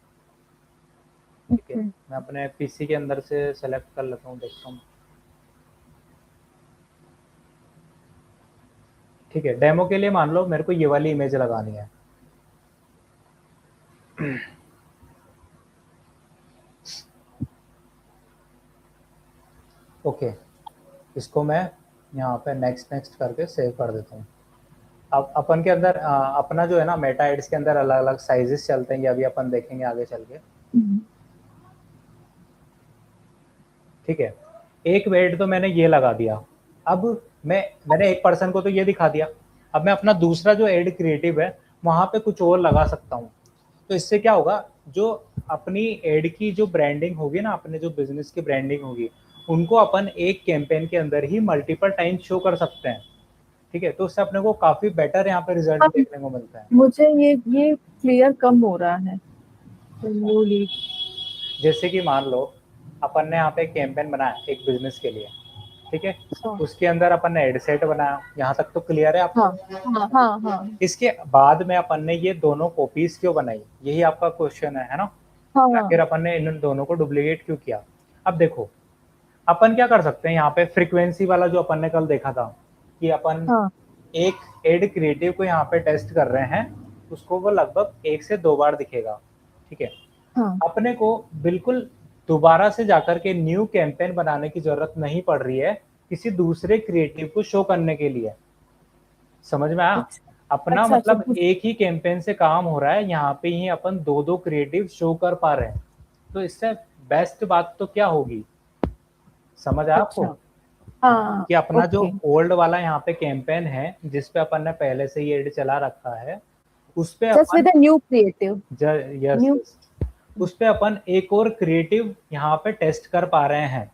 ठीक है, मैं अपने पीसी के अंदर से सेलेक्ट कर लेता हूँ, देखता हूँ। ठीक है, डेमो के लिए मान लो मेरे को ये वाली इमेज लगानी है। ओके, इसको मैं यहाँ पे नेक्स्ट नेक्स्ट करके सेव कर देता हूँ। अब अपन के अंदर अपना जो है ना, मेटा एड्स के अंदर अलग अलग साइजेस चलते हैं, ये अभी अपन देखेंगे आगे चल के। ठीक है, एक वेट तो मैंने ये लगा दिया। अब मैंने एक पर्सन को तो ये दिखा दिया। अब मैं अपना दूसरा जो एड क्रिएटिव है वहाँ पे कुछ और लगा सकता हूँ। तो इससे क्या होगा, जो अपनी एड की जो ब्रांडिंग होगी ना, अपने जो बिजनेस की ब्रांडिंग होगी, उनको अपन एक कैंपेन के अंदर ही मल्टीपल टाइम शो कर सकते हैं। ठीक है, तो उससे अपने को काफी बेटर यहाँ पे रिजल्ट हाँ, देखने को मिलता है। मुझे ये क्लियर कम हो रहा है। New lead. जैसे कि मान लो अपन ने यहाँ पे एक कैंपेन बनाया एक बिजनेस के लिए, ठीक है, हाँ उसके अंदर अपन ने एड सेट बनाया, यहाँ तक तो क्लियर है हाँ आपको। हाँ हाँ हाँ इसके बाद में अपन ने ये दोनों कॉपीज क्यों बनाई, यही आपका क्वेश्चन है ना। हाँ आखिर अपन ने इन दोनों को डुप्लीकेट क्यों किया। अब देखो, अपन क्या कर सकते हैं यहाँ पे, फ्रीक्वेंसी वाला जो अपन ने कल देखा था कि अपन हाँ एक एड क्रिएटिव को यहाँ पे टेस्ट कर रहे हैं, उसको वो लगभग 1 से 2 बार दिखेगा। ठीक है, हाँ। अपने को बिल्कुल दोबारा से जाकर के न्यू कैंपेन बनाने की जरूरत नहीं पड़ रही है किसी दूसरे क्रिएटिव को शो करने के लिए। समझ में आया। अच्छा अपना अच्छा अच्छा। मतलब एक ही कैंपेन से काम हो रहा है, यहाँ पे ही अपन दो दो क्रिएटिव शो कर पा रहे हैं। तो इससे बेस्ट बात तो क्या होगी, समझ आया आपको, अच्छा हाँ कि अपना जो ओके। ओल्ड वाला यहाँ पे कैंपेन है जिसपे अपन ने पहले से ही एड चला रखा है, उस पे just upon with new creative. Yes new. Yes, उस पे अपन एक और क्रिएटिव यहाँ पे टेस्ट कर पा रहे हैं।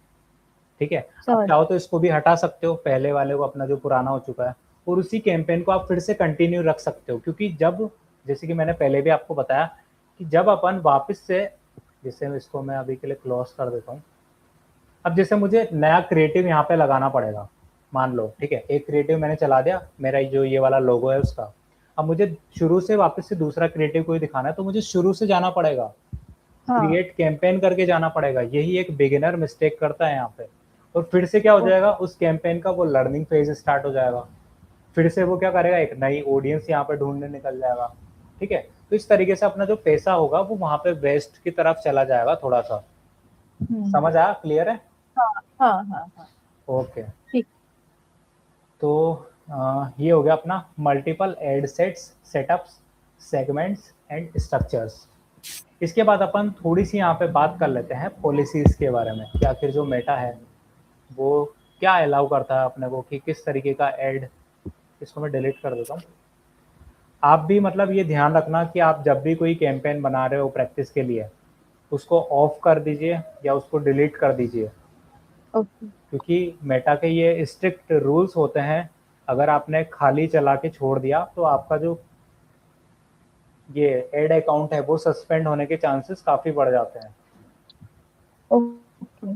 ठीक है, आप समझ। चाहो तो इसको भी हटा सकते हो, पहले वाले को अपना जो पुराना हो चुका है, और उसी कैंपेन को आप फिर से कंटिन्यू रख सकते हो। क्योंकि जब, जैसे कि मैंने पहले भी आपको बताया कि जब अपन वापस से, जैसे इसको मैं अभी के लिए क्लोज कर देता हूँ, अब जैसे मुझे नया क्रिएटिव यहाँ पे लगाना पड़ेगा, मान लो, ठीक है, एक क्रिएटिव मैंने चला दिया, मेरा जो ये वाला लोगो है उसका, अब मुझे शुरू से वापस से दूसरा क्रिएटिव कोई दिखाना है तो मुझे शुरू से जाना पड़ेगा, हाँ क्रिएट कैंपेन करके जाना पड़ेगा। यही एक बिगिनर मिस्टेक करता है यहाँ पे। और फिर से क्या हो जाएगा, उस कैंपेन का वो लर्निंग फेज स्टार्ट हो जाएगा, फिर से वो क्या करेगा, एक नई ऑडियंस यहाँ पे ढूंढने निकल जाएगा। ठीक है, तो इस तरीके से अपना जो पैसा होगा वो वहां पे वेस्ट की तरफ चला जाएगा थोड़ा सा। हम्म। समझ आया, क्लियर है। हाँ हाँ हाँ हाँ। ओके, ठीक। तो ये हो गया अपना multiple ad sets, setups, segments and structures. इसके बाद अपन थोड़ी सी यहाँ पे बात कर लेते हैं पॉलिसीज के बारे में कि आखिर जो मेटा है वो क्या अलाउ करता है अपने को, कि किस तरीके का एड। इसको मैं डिलीट कर देता हूँ। आप भी मतलब ये ध्यान रखना कि आप जब भी कोई कैंपेन बना रहे हो प्रैक्टिस के लिए, उसको ऑफ कर दीजिए या उसको डिलीट कर दीजिए। ओके। क्योंकि मेटा के ये स्ट्रिक्ट रूल्स होते हैं, अगर आपने खाली चला के छोड़ दिया तो आपका जो ये एड अकाउंट है वो सस्पेंड होने के चांसेस काफ़ी बढ़ जाते हैं। ओके।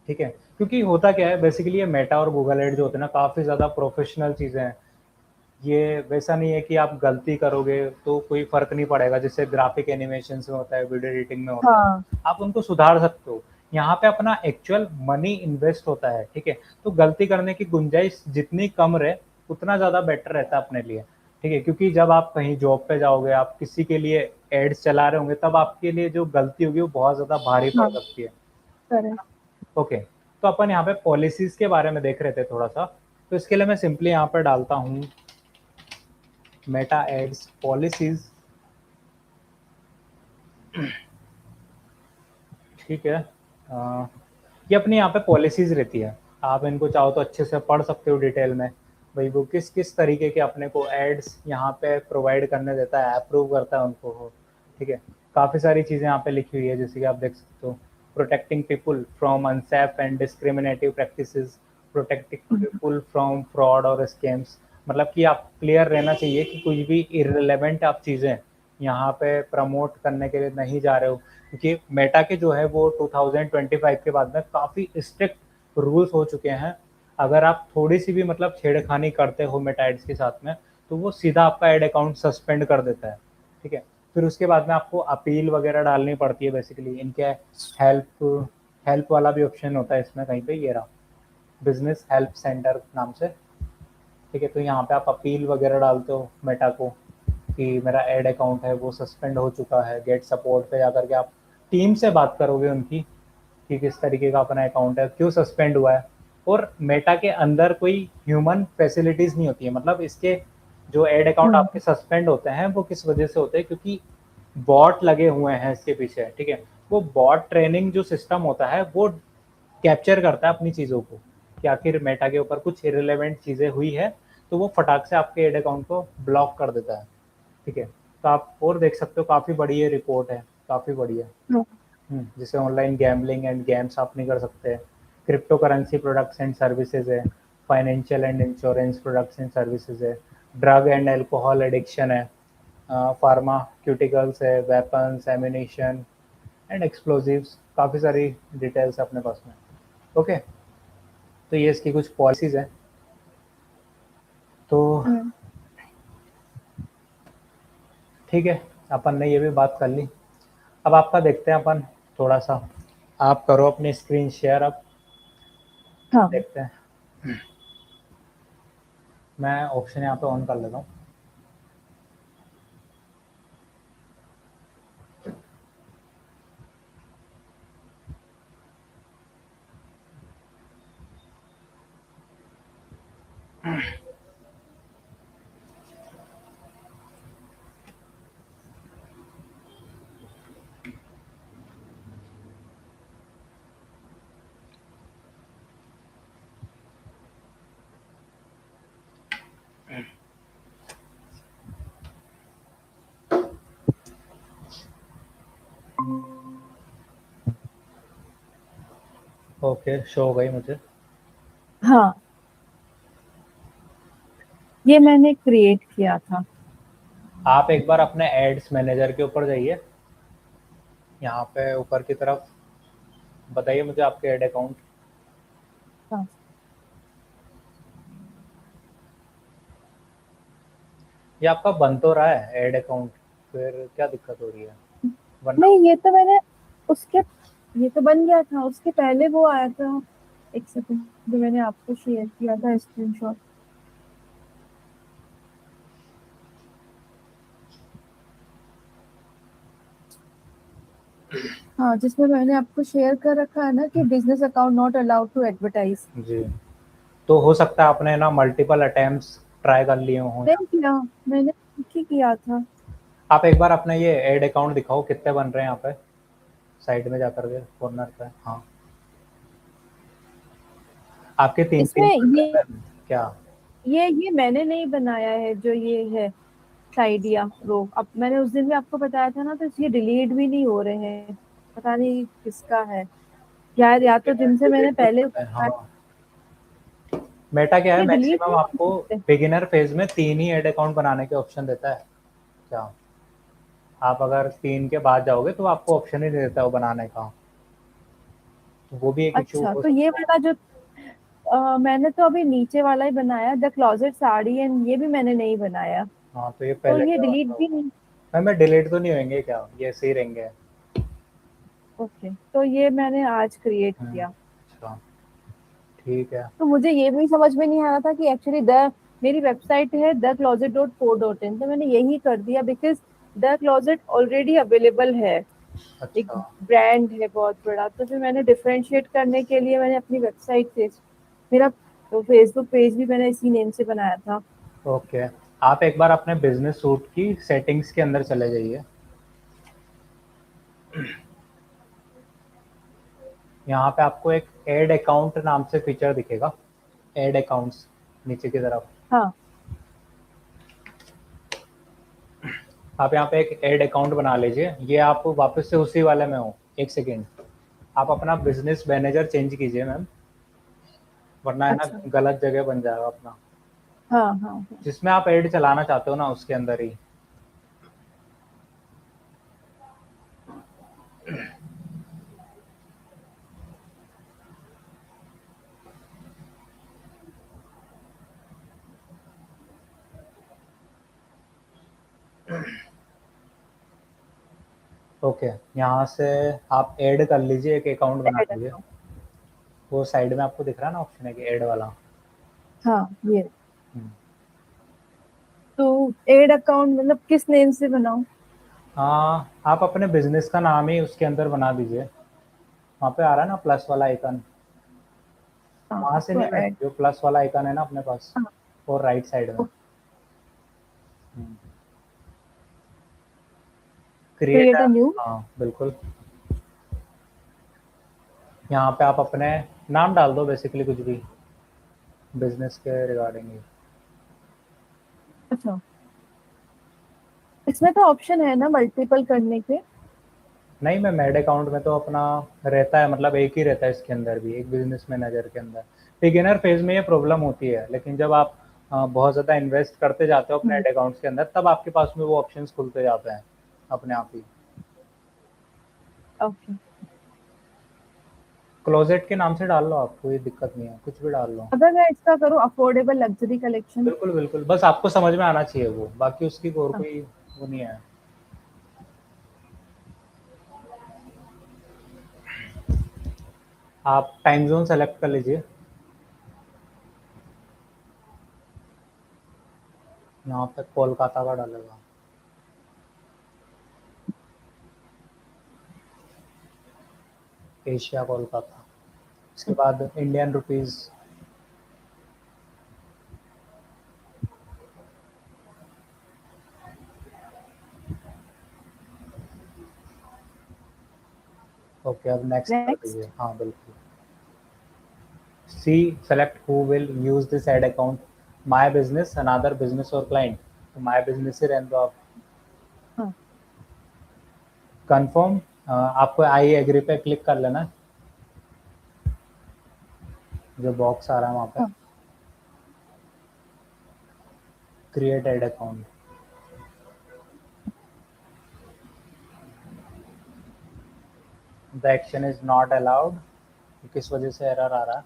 ठीक है, क्योंकि होता क्या है बेसिकली, ये मेटा और गूगल एड जो होते हैं ना, काफ़ी ज़्यादा प्रोफेशनल चीज़ें हैं। ये वैसा नहीं है कि आप गलती करोगे तो कोई फ़र्क नहीं पड़ेगा, जैसे ग्राफिक एनिमेशन में होता है, वीडियो एडिटिंग में होता है, हाँ आप उनको सुधार सकते हो। यहाँ पे अपना एक्चुअल मनी इन्वेस्ट होता है। ठीक है, तो गलती करने की गुंजाइश जितनी कम रहे उतना ज़्यादा बेटर रहता है अपने लिए। ठीक है, क्योंकि जब आप कहीं जॉब पे जाओगे, आप किसी के लिए एड्स चला रहे होंगे, तब आपके लिए जो गलती होगी वो बहुत ज़्यादा भारी पड़ हाँ सकती है। करेक्ट। ओके, तो अपन यहाँ पे पॉलिसीज के बारे में देख रहे थे थोड़ा सा। तो इसके लिए मैं सिंपली यहाँ पर डालता हूँ मेटा एड्स पॉलिसीज। ठीक है, ये अपनी यहाँ पे पॉलिसीज रहती है, आप इनको चाहो तो अच्छे से पढ़ सकते हो डिटेल में, भाई वो किस किस तरीके के अपने को एड्स यहाँ पे प्रोवाइड करने देता है, अप्रूव करता है उनको वो। ठीक है, काफ़ी सारी चीज़ें यहाँ पे लिखी हुई है, जैसे कि आप देख सकते हो, protecting people from unsafe and discriminative practices, protecting people from fraud और स्कैम्स। मतलब कि आप क्लियर रहना चाहिए कि कुछ भी इररिलेवेंट आप चीज़ें यहाँ पे प्रमोट करने के लिए नहीं जा रहे हो। क्योंकि मेटा के जो है वो 2025 के बाद में काफ़ी स्ट्रिक्ट रूल्स हो चुके हैं। अगर आप थोड़ी सी भी मतलब छेड़खानी करते हो मेटा एड्स के साथ में, तो वो सीधा आपका एड अकाउंट सस्पेंड कर देता है। ठीक है, फिर उसके बाद में आपको अपील वगैरह डालनी पड़ती है। बेसिकली इनके हेल्प हेल्प वाला भी ऑप्शन होता है इसमें, कहीं पे ये रहा, बिजनेस हेल्प सेंटर नाम से। ठीक है, तो यहाँ पे आप अपील वगैरह डालते हो मेटा को कि मेरा एड अकाउंट है वो सस्पेंड हो चुका है। गेट सपोर्ट पे जाकर के आप टीम से बात करोगे उनकी कि किस तरीके का अपना अकाउंट है, क्यों सस्पेंड हुआ है। और मेटा के अंदर कोई ह्यूमन फैसिलिटीज़ नहीं होती है, मतलब इसके जो एड अकाउंट हम्म। आपके सस्पेंड होते हैं वो किस वजह से होते हैं, क्योंकि बॉट लगे हुए हैं इसके पीछे। ठीक है, वो बॉट ट्रेनिंग जो सिस्टम होता है वो कैप्चर करता है अपनी चीज़ों को, कि आखिर मेटा के ऊपर कुछ इरेलीवेंट चीज़ें हुई है, तो वो फटाक से आपके एड अकाउंट को ब्लॉक कर देता है। ठीक है, तो आप और देख सकते हो, काफ़ी बड़ी ये रिपोर्ट है, काफ़ी बड़ी है। जिसे ऑनलाइन गैम्बलिंग एंड गेम्स आप नहीं कर सकते, crypto currency products and services है, financial and insurance products and services है, ड्रग एंड अल्कोहल एडिक्शन है, फार्माक्यूटिकल्स है, वेपन्स, एम्यूनेशन एंड एक्सप्लोजिव्स, काफ़ी सारी डिटेल्स है अपने पास में। ओके, तो ये इसकी कुछ पॉलिसीज़ हैं। तो ठीक है, अपन ने ये भी बात कर ली। अब आपका देखते हैं अपन थोड़ा सा, आप करो अपनी स्क्रीन शेयर अब, हाँ देखते हैं। मैं ऑप्शन यहाँ पे ऑन कर लेता हूँ। ओके, शो हो गई मुझे। हाँ, ये मैंने क्रिएट किया था। आप एक बार अपने एड्स मैनेजर के ऊपर जाइए, यहाँ पे ऊपर की तरफ, बताइए मुझे आपके एड अकाउंट। हाँ। ये आपका बन तो रहा है एड अकाउंट, फिर क्या दिक्कत हो रही है? वरना नहीं, ये तो मैंने उसके ये तो बन गया था, उसके पहले वो आया था। एक सेकंड, जो मैंने आपको शेयर किया था स्क्रीनशॉट। हाँ, जिसमें मैंने आपको शेयर कर रखा है ना कि business account not allowed to advertise. जी, तो हो सकता है आपने ना मल्टीपल अटेम्प्ट्स ट्राई कर लिए हों। नहीं किया, मैंने एक ही किया था। आप एक बार अपना ये एड अकाउंट दिखाओ, कितने बन रहे हैं यहाँ पे, साइड में जाकर के कॉर्नर पे। हाँ, आपके तीन तीन इसमें ये क्या? ये मैंने नहीं बनाया है, जो ये है साइड या रो। अब मैंने उस दिन भी आपको बताया था ना, तो ये डिलीट भी नहीं हो रहे हैं। पता नहीं किसका है यार, या तो जिनसे मैंने पहले हाँ, मेटा क्या है, ये डिलीट मैक्सिमम नहीं कर आपको सकते। बिगिनर फेज में 3 ही एड अकाउंट बनाने के ऑप्शन देता है। क्या आप अगर 3 के बाद जाओगे तो आपको ऑप्शन ही नहीं देता वो बनाने का, तो वो भी एक इशू अच्छा, हो तो ये सकता है। वाला जो मैंने तो अभी नीचे वाला ही बनाया, द क्लोजेट साड़ी, एंड ये भी मैंने नहीं बनाया। हाँ, तो ये तो पहले ये का डिलीट वाला भी होगा। नहीं। मैं डिलीट तो नहीं होंगे क्या, ये सही रहेंगे? ओके, तो ये मैंने आज क्रिएट किया। अच्छा, ठीक है। तो मुझे ये भी समझ में नहीं आ रहा था कि एक्चुअली द मेरी वेबसाइट है द क्लोजेट.co.in, तो मैंने यही कर दिया because the closet already available है, एक अच्छा, ब्रांड है बहुत बड़ा। तो फिर मैंने डिफरेंशिएट करने के लिए मैंने अपनी वेबसाइट से मेरा फेसबुक पेज भी मैंने इसी नेम से बनाया था। ओके। आप एक बार अपने बिजनेस सूट की सेटिंग्स के अंदर चले जाइए। यहाँ पे आपको एक एड अकाउंट नाम से फीचर दिखेगा, एड अकाउंट्स नीचे की तरफ। हाँ। आप यहाँ पे एक एड अकाउंट बना लीजिए, ये आप वापस से उसी वाले में हो। एक सेकेंड, आप अपना बिजनेस मैनेजर चेंज कीजिए मैम, वरना है ना अच्छा। गलत जगह बन जाएगा अपना, हाँ हाँ हाँ। जिसमें आप एड चलाना चाहते हो ना उसके अंदर ही। ओके, यहाँ से आप ऐड कर लीजिए, एक अकाउंट बना ऐड लीजिए। अकाउंट। वो साइड में आपको दिख रहा है ना ऑप्शन है कि ऐड वाला। हाँ, ये। हम्म। तो एड अकाउंट मतलब किस नेम से बनाऊं? हाँ, आप अपने बिजनेस का नाम ही उसके अंदर बना दीजिए, वहाँ पे आ रहा है ना प्लस वाला आइकन, हाँ, वहाँ से इसको नहीं, मैं ऐड। जो प्लस वाला आइकन है ना अपने पास, हाँ। और राइट साइड में क्रिएट क्रिएट है। A new. हाँ बिल्कुल, यहाँ पे आप अपने नाम डाल दो, बेसिकली कुछ भी बिजनेस के रिगार्डिंग ही। अच्छा। इसमें तो ऑप्शन है ना मल्टीपल करने के। नहीं, मैं मेड अकाउंट में तो अपना रहता है, मतलब एक ही रहता है इसके अंदर भी, एक बिजनेस मैनेजर के अंदर। बिगिनर फेज में ये प्रॉब्लम होती है, लेकिन जब आप बहुत ज़्यादा इन्वेस्ट करते जाते हो अपने हम्म। एड अकाउंट्स के अंदर, तब आपके पास में वो ऑप्शंस खुलते जाते हैं अपने आप ही। ओके। क्लोजेट के नाम से डाल लो आप, कोई दिक्कत नहीं है, कुछ भी डाल लो। अगर मैं इसका करूँ अफोर्डेबल लग्जरी कलेक्शन। बिल्कुल बिल्कुल, बस आपको समझ में आना चाहिए वो, बाकी उसकी और हाँ। कोई वो नहीं है। आप टाइम जोन सेलेक्ट कर लीजिए। यहाँ पे कोलकाता का डालेगा। एशिया कोलकाता। उसके बाद इंडियन रुपीज़। ओके, अब नेक्स्ट कर नेक्स्ट। दीजिए, हाँ बिल्कुल। See, select who will use this ad account, my business, another business और क्लाइंट। तो माय बिजनेस ही रहने दो आप। हाँ। कंफर्म, आपको आई एग्री पे क्लिक कर लेना है, जो बॉक्स आ रहा है वहाँ पे। हाँ। Create ad account. The action is not allowed. किस वजह से एरर आ रहा है?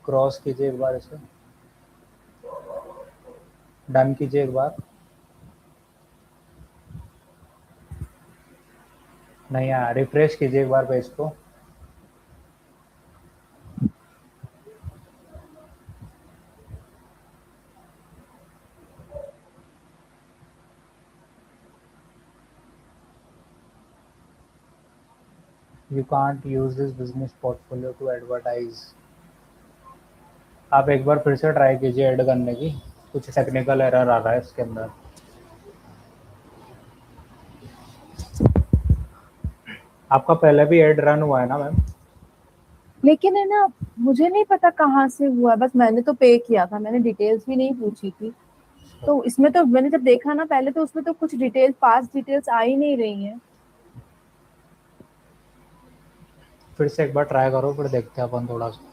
क्रॉस कीजिए एक बार इसे, डन कीजिए एक बार। नहीं आया, रिफ्रेश कीजिए एक बार पेज को। You can't use this business portfolio to advertise. आप एक बार फिर से ट्राई कीजिए ऐड करने की, कुछ टेक्निकल एरर आ रहा है इसके अंदर। आपका पहले भी ऐड रन हुआ है ना मैम? लेकिन है ना, मुझे नहीं पता कहाँ से हुआ, बस मैंने तो पे किया था, मैंने डिटेल्स भी नहीं पूछी थी। तो इसमें तो मैंने जब देखा ना पहले, तो उसमें तो कुछ डिटेल्स, पास डिटेल्स आ ही नहीं रही हैं। फिर से एक बार ट्राई करो, फिर देखते हैं अपन थोड़ा सा।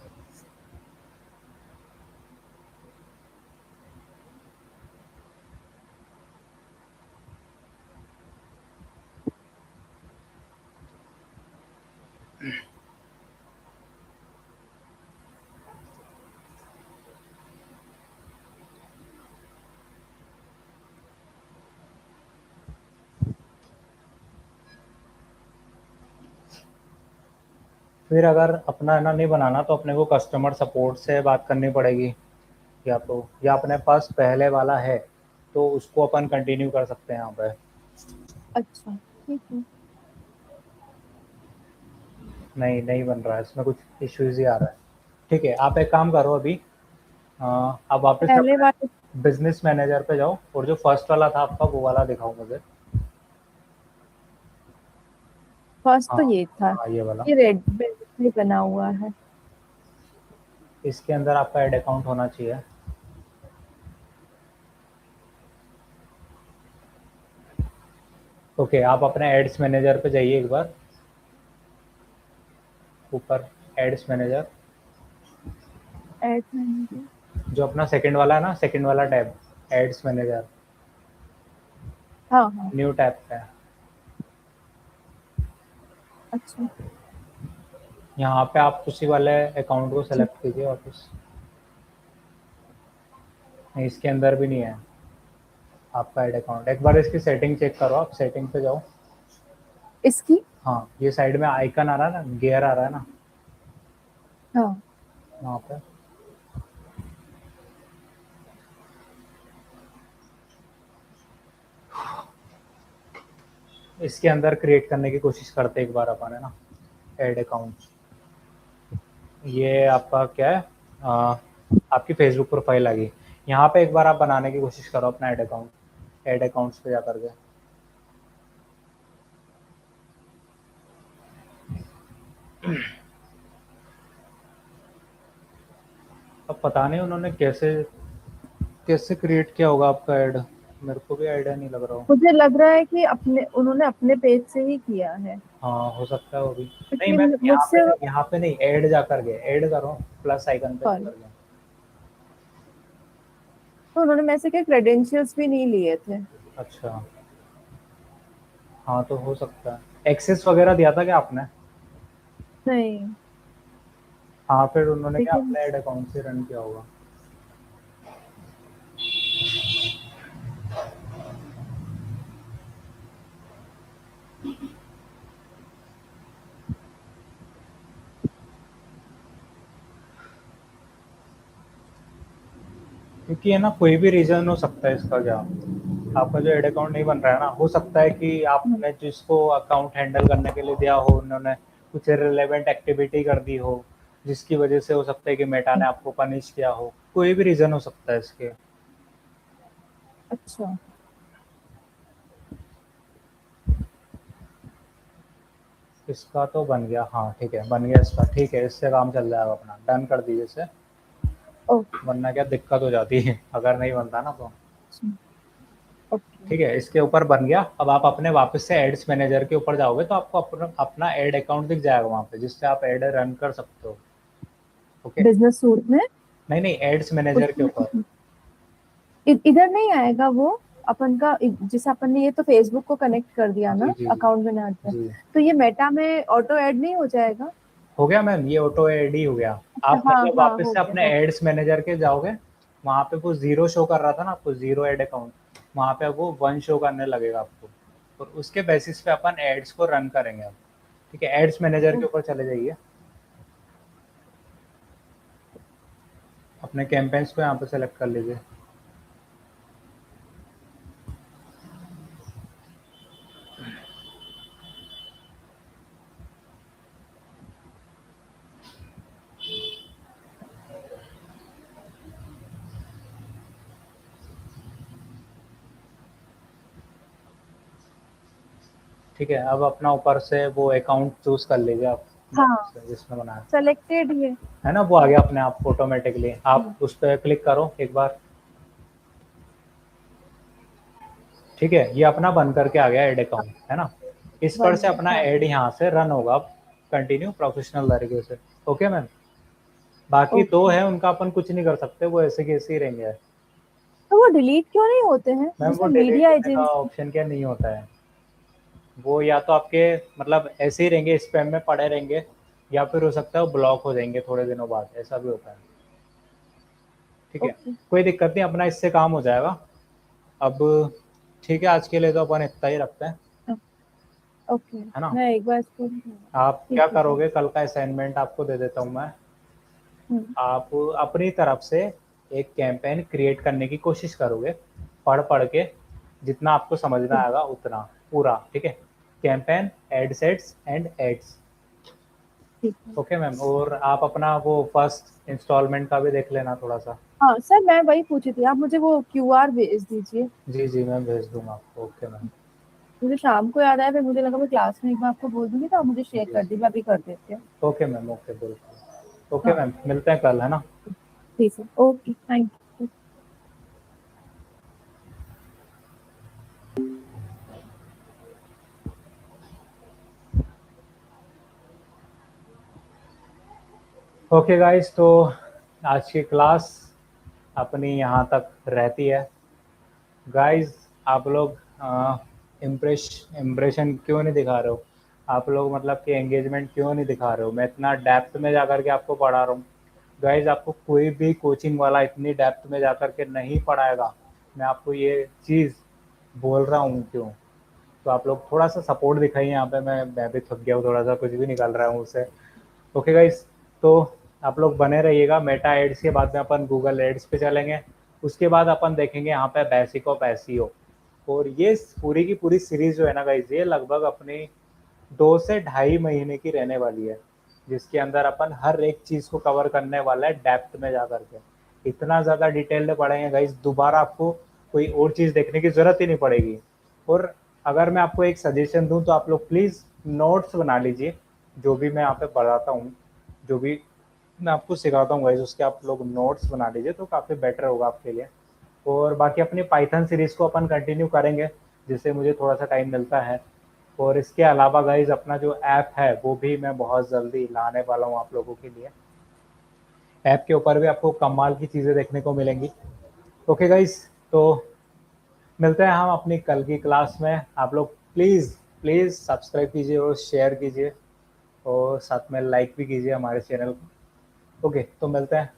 फिर अगर अपना है ना नहीं बनाना, तो अपने को कस्टमर सपोर्ट से बात करनी पड़ेगी, या तो या अपने पास पहले वाला है तो उसको अपन कंटिन्यू कर सकते हैं यहाँ पे। अच्छा, ठीक है। नहीं, नहीं बन रहा है, इसमें कुछ इश्यूज ही आ रहा है। ठीक है, आप एक काम करो अभी, आप वापस से पहले अपने वाले। बिजनेस मैनेजर पे जाओ, और जो फर्स्ट वाला था आपका, वो वाला दिखाओ मुझे। फर्स्ट हाँ तो ये था। हाँ, ये वाला। ये रेड में बना हुआ है। इसके अंदर आपका एड अकाउंट होना चाहिए। ओके, आप अपने एड्स मैनेजर पे जाइए एक बार, ऊपर एड्स मैनेजर, ऐड मैनेजर। जो अपना सेकंड वाला है ना, सेकंड वाला टैब, एड्स मैनेजर, हाँ हाँ। न्यू टैब पे है। अच्छा। यहाँ पे आप उसी वाले अकाउंट को ठीक। सेलेक्ट कीजिए वापस। नहीं, इसके अंदर भी नहीं है आपका एड अकाउंट। एक बार इसकी सेटिंग चेक करो, आप सेटिंग पे जाओ। इसकी। हाँ, ये साइड में आइकन आ रहा है ना, गियर आ रहा है ना, हाँ। वहाँ पे। इसके अंदर क्रिएट करने की कोशिश करते एक बार अपन, है ना, एड अकाउंट। ये आपका क्या है, आपकी फेसबुक प्रोफाइल आ गई। यहाँ पे एक बार आप बनाने की कोशिश करो अपना एड अकाउंट, एड अकाउंट्स पे जा करके। अब पता नहीं उन्होंने कैसे कैसे क्रिएट किया होगा आपका ऐड। मेरे को भी आइडिया नहीं लग रहा हो। मुझे लग रहा है कि उन्होंने अपने पेज से ही किया है, हाँ हो सकता है वो भी। नहीं क्योंकि मैं मुझसे यहाँ पे नहीं, ऐड जा करके ऐड करो, प्लस आइकन पे जा सॉरी, करके। तो उन्होंने मेरे से क्या क्रेडेंशियल्स भी नहीं लिए थे। अच्छा, हाँ तो हो सकता है एक्सेस वगैरह दिया था क्या आपने? नहीं, हाँ फिर उन्होंने क्या लेकिन अपने ऐड अकाउंट से रन किया होगा। क्योंकि है ना, कोई भी रीजन हो सकता है इसका क्या, आपका जो एड अकाउंट नहीं बन रहा है ना, हो सकता है कि आपने जिसको अकाउंट हैंडल करने के लिए दिया हो, उन्होंने कुछ रिलेवेंट एक्टिविटी कर दी हो, जिसकी वजह से हो सकता है कि मेटा ने आपको पनिश किया हो। कोई भी रीजन हो सकता है इसके। अच्छा, इसका तो बन गया, हाँ ठीक है बन गया इसका, ठीक है इससे काम चल जाएगा अपना, डन कर दीजिए इसे। ओके, वरना क्या दिक्कत हो जाती है अगर नहीं बनता ना तो। ओके, ठीक है, इसके ऊपर बन गया। अब आप अपने वापस से एड्स मैनेजर के ऊपर जाओगे तो आपको अपना एड अकाउंट दिख जाएगा वहाँ पे, जिससे आप एड रन कर सकते हो। ओके। बिजनेस सूट में नहीं नहीं, एड्स मैनेजर के ऊपर। उसमें इधर नहीं आएगा वो अपन का, जिसे अपन ने ये तो फेसबुक को कनेक्ट कर दिया जी ना जी जी अकाउंट बनाते हैं, जी। तो ये मेटा में ऑटो ऐड नहीं हो जाएगा? हो गया मैम, ये ऑटो एड ही हो गया। अच्छा, आप हाँ मतलब हाँ, वापस हो से अपने गया, ओके। एड्स मैनेजर के जाओगे, वहाँ पे वो जीरो शो कर रहा था ना आपको, जीरो एड अकाउंट, वहाँ पे वो वन शो करने लगेगा आपको, और उसके बेसिस पे अपन एड्स को रन करेंगे अब। ठीक है, एड्स मैनेजर के ऊपर चले जाइए, अपने कैंपेन्स को यहाँ पे सेलेक्ट कर लीजिए। ठीक है, अब अपना ऊपर से वो अकाउंट चूज कर लीजिए आप, हाँ, वापस से जिसमें बनाया सेलेक्टेड ये। है ना, वो आ गया अपने आप ऑटोमेटिकली। आप उस पर क्लिक करो एक बार। ठीक है, ये अपना बन करके आ गया एड अकाउंट, है ना। इस पर बन से गया, अपना हाँ। एड यहाँ से रन होगा अब, कंटिन्यू प्रोफेशनल तरीके से। Okay ma'am. बाकी दो ओके, है, उनका अपन कुछ नहीं कर सकते, वो ऐसे के ऐसे ही रहेंगे। तो वो डिलीट क्यों नहीं होते हैं मैम वो जिसमें डिलीट मीडिया होने का एजेंसी? ऑप्शन क्या नहीं होता है, वो या तो आपके मतलब ऐसे ही रहेंगे, स्पैम में पड़े रहेंगे, या फिर हो सकता है वो ब्लॉक हो जाएंगे थोड़े दिनों बाद, ऐसा भी होता है। ठीक है, ओके, कोई दिक्कत नहीं, अपना इससे काम हो जाएगा अब। ठीक है, आज के लिए तो अपन इतना ही रखते हैं, ओके। है ना। मैं एक बार इसको, आप ठीक क्या है सर। करोगे, कल का असाइनमेंट आपको दे देता हूँ मैं। हम्म, आप अपनी तरफ से एक कैंपेन क्रिएट करने की कोशिश करोगे, पढ़ पढ़ के, जितना आपको समझना ठीक, आएगा उतना पूरा। ठीक है, campaign, ad sets and ads. ठीक है। ओके मैम, और आप अपना वो फर्स्ट इंस्टॉलमेंट का भी देख लेना थोड़ा सा। हाँ सर, मैं वही पूछी थी, आप मुझे वो क्यूआर भेज दीजिए। जी जी मैं भेज दूंगा आपको। Okay ma'am. मुझे शाम को याद आया, फिर मुझे लगा मैं क्लास में एक बार आपको बोल दूंगी, तो आप मुझे शेयर जी कर जी। दीजिए, मैं अभी कर देती हूँ। ओके मैम, ओके बिल्कुल। ओके हाँ, मैम, मिलते हैं कल, है ना। ठीक है, okay, thank you. Okay guys, तो आज की क्लास अपनी यहाँ तक रहती है। गाइस आप लोग इम्प्रेशन क्यों नहीं दिखा रहे हो, आप लोग मतलब कि एंगेजमेंट क्यों नहीं दिखा रहे हो? मैं इतना डेप्थ में जा कर के आपको पढ़ा रहा हूँ। गाइस आपको कोई भी कोचिंग वाला इतनी डेप्थ में जा कर के नहीं पढ़ाएगा, मैं आपको ये चीज़ बोल रहा हूँ क्यों। तो आप लोग थोड़ा सा सपोर्ट दिखाइए यहाँ पे, मैं भी थक गया हूँ थोड़ा सा, कुछ भी निकल रहा है मुँह से। ओके गाइस, तो आप लोग बने रहिएगा। मेटा एड्स के बाद में अपन गूगल एड्स पे चलेंगे, उसके बाद अपन देखेंगे यहाँ पे बेसिक ऑफ एसईओ। और ये पूरी की पूरी सीरीज जो है ना गाइस, ये लगभग अपनी 2 से ढाई महीने की रहने वाली है, जिसके अंदर अपन हर एक चीज़ को कवर करने वाला है डेप्थ में जा करके। इतना ज़्यादा डिटेल्ड पढ़ेंगे गाइस, दोबारा आपको कोई और चीज़ देखने की ज़रूरत ही नहीं पड़ेगी। और अगर मैं आपको एक सजेशन दूं तो आप लोग प्लीज़ नोट्स बना लीजिए, जो भी मैं यहाँ पे पढ़ाता हूँ, जो भी मैं आपको सिखाता हूँ गाइस, उसके आप लोग नोट्स बना लीजिए तो काफ़ी बेटर होगा आपके लिए। और बाकी अपनी पाइथन सीरीज़ को अपन कंटिन्यू करेंगे, जिससे मुझे थोड़ा सा टाइम मिलता है। और इसके अलावा गाइज अपना जो ऐप है वो भी मैं बहुत जल्दी लाने वाला हूँ आप लोगों के लिए। ऐप के ऊपर भी आपको कमाल की चीज़ें देखने को मिलेंगी। ओके गाइज, तो मिलते हैं हम अपनी कल की क्लास में। आप लोग प्लीज़ प्लीज़ सब्सक्राइब कीजिए और शेयर कीजिए और साथ में लाइक भी कीजिए हमारे चैनल को। ओके, तो मिलते हैं।